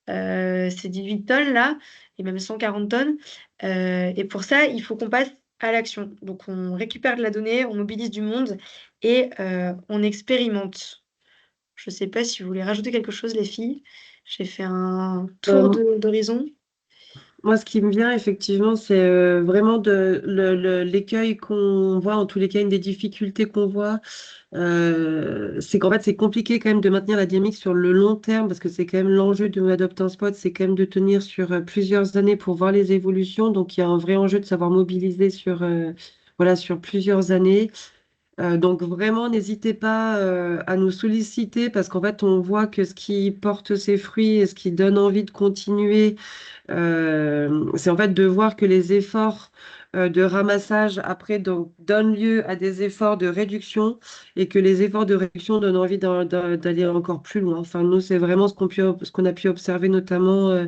ces 18 tonnes là et même 140 tonnes. Et pour ça, il faut qu'on passe à l'action. Donc, on récupère de la donnée, on mobilise du monde et on expérimente. Je ne sais pas si vous voulez rajouter quelque chose, les filles. J'ai fait un tour Euh, d'horizon. Moi, ce qui me vient effectivement, c'est vraiment l'écueil qu'on voit, en tous les cas, une des difficultés qu'on voit, c'est qu'en fait, c'est compliqué quand même de maintenir la dynamique sur le long terme, parce que c'est quand même l'enjeu de Adopt un Spot, c'est quand même de tenir sur plusieurs années pour voir les évolutions. Donc, il y a un vrai enjeu de savoir mobiliser sur, voilà, sur plusieurs années. Donc vraiment, n'hésitez pas à nous solliciter parce qu'en fait, on voit que ce qui porte ses fruits et ce qui donne envie de continuer, c'est en fait de voir que les efforts de ramassage après donc, donnent lieu à des efforts de réduction et que les efforts de réduction donnent envie d'aller encore plus loin. Enfin, nous, c'est vraiment ce qu'on a pu observer notamment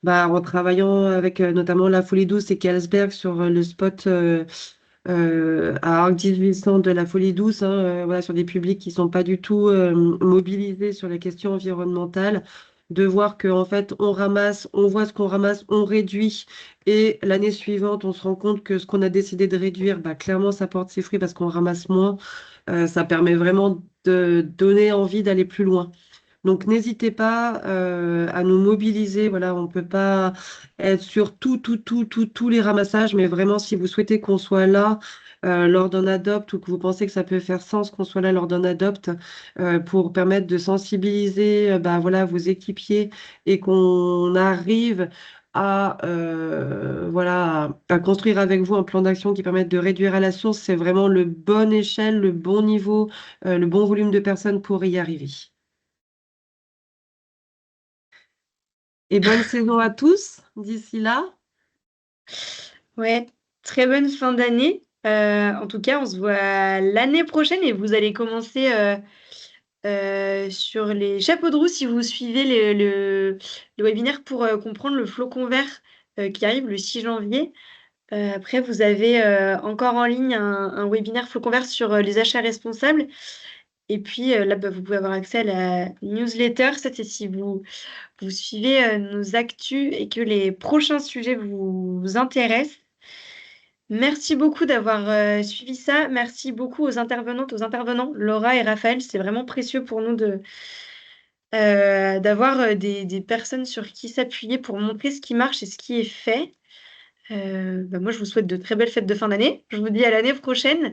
en travaillant avec notamment la Folie Douce et Carlsberg sur le spot. À Arc 1800 de la folie douce, hein, voilà, sur des publics qui sont pas du tout mobilisés sur les questions environnementales, de voir que en fait on ramasse, on voit ce qu'on ramasse, on réduit, et l'année suivante on se rend compte que ce qu'on a décidé de réduire, bah, clairement ça porte ses fruits parce qu'on ramasse moins. Ça permet vraiment de donner envie d'aller plus loin. Donc n'hésitez pas à nous mobiliser. Voilà, on ne peut pas être sur tous les ramassages, mais vraiment, si vous souhaitez qu'on soit là lors d'un adopt ou que vous pensez que ça peut faire sens qu'on soit là lors d'un adopt pour permettre de sensibiliser voilà, vos équipiers et qu'on arrive à construire avec vous un plan d'action qui permette de réduire à la source, c'est vraiment le bon échelle, le bon niveau, le bon volume de personnes pour y arriver. Et bonne saison à tous d'ici là. Ouais, très bonne fin d'année. En tout cas, on se voit l'année prochaine et vous allez commencer sur les chapeaux de roue si vous suivez le webinaire pour comprendre le flocon vert qui arrive le 6 janvier. Après, vous avez encore en ligne un webinaire flocon vert sur les achats responsables. Et puis là, vous pouvez avoir accès à la newsletter. Ça, c'est si vous suivez nos actus et que les prochains sujets vous intéressent. Merci beaucoup d'avoir suivi ça. Merci beaucoup aux intervenantes, aux intervenants, Laura et Raphaël. C'est vraiment précieux pour nous d'avoir des personnes sur qui s'appuyer pour montrer ce qui marche et ce qui est fait. Moi, je vous souhaite de très belles fêtes de fin d'année. Je vous dis à l'année prochaine.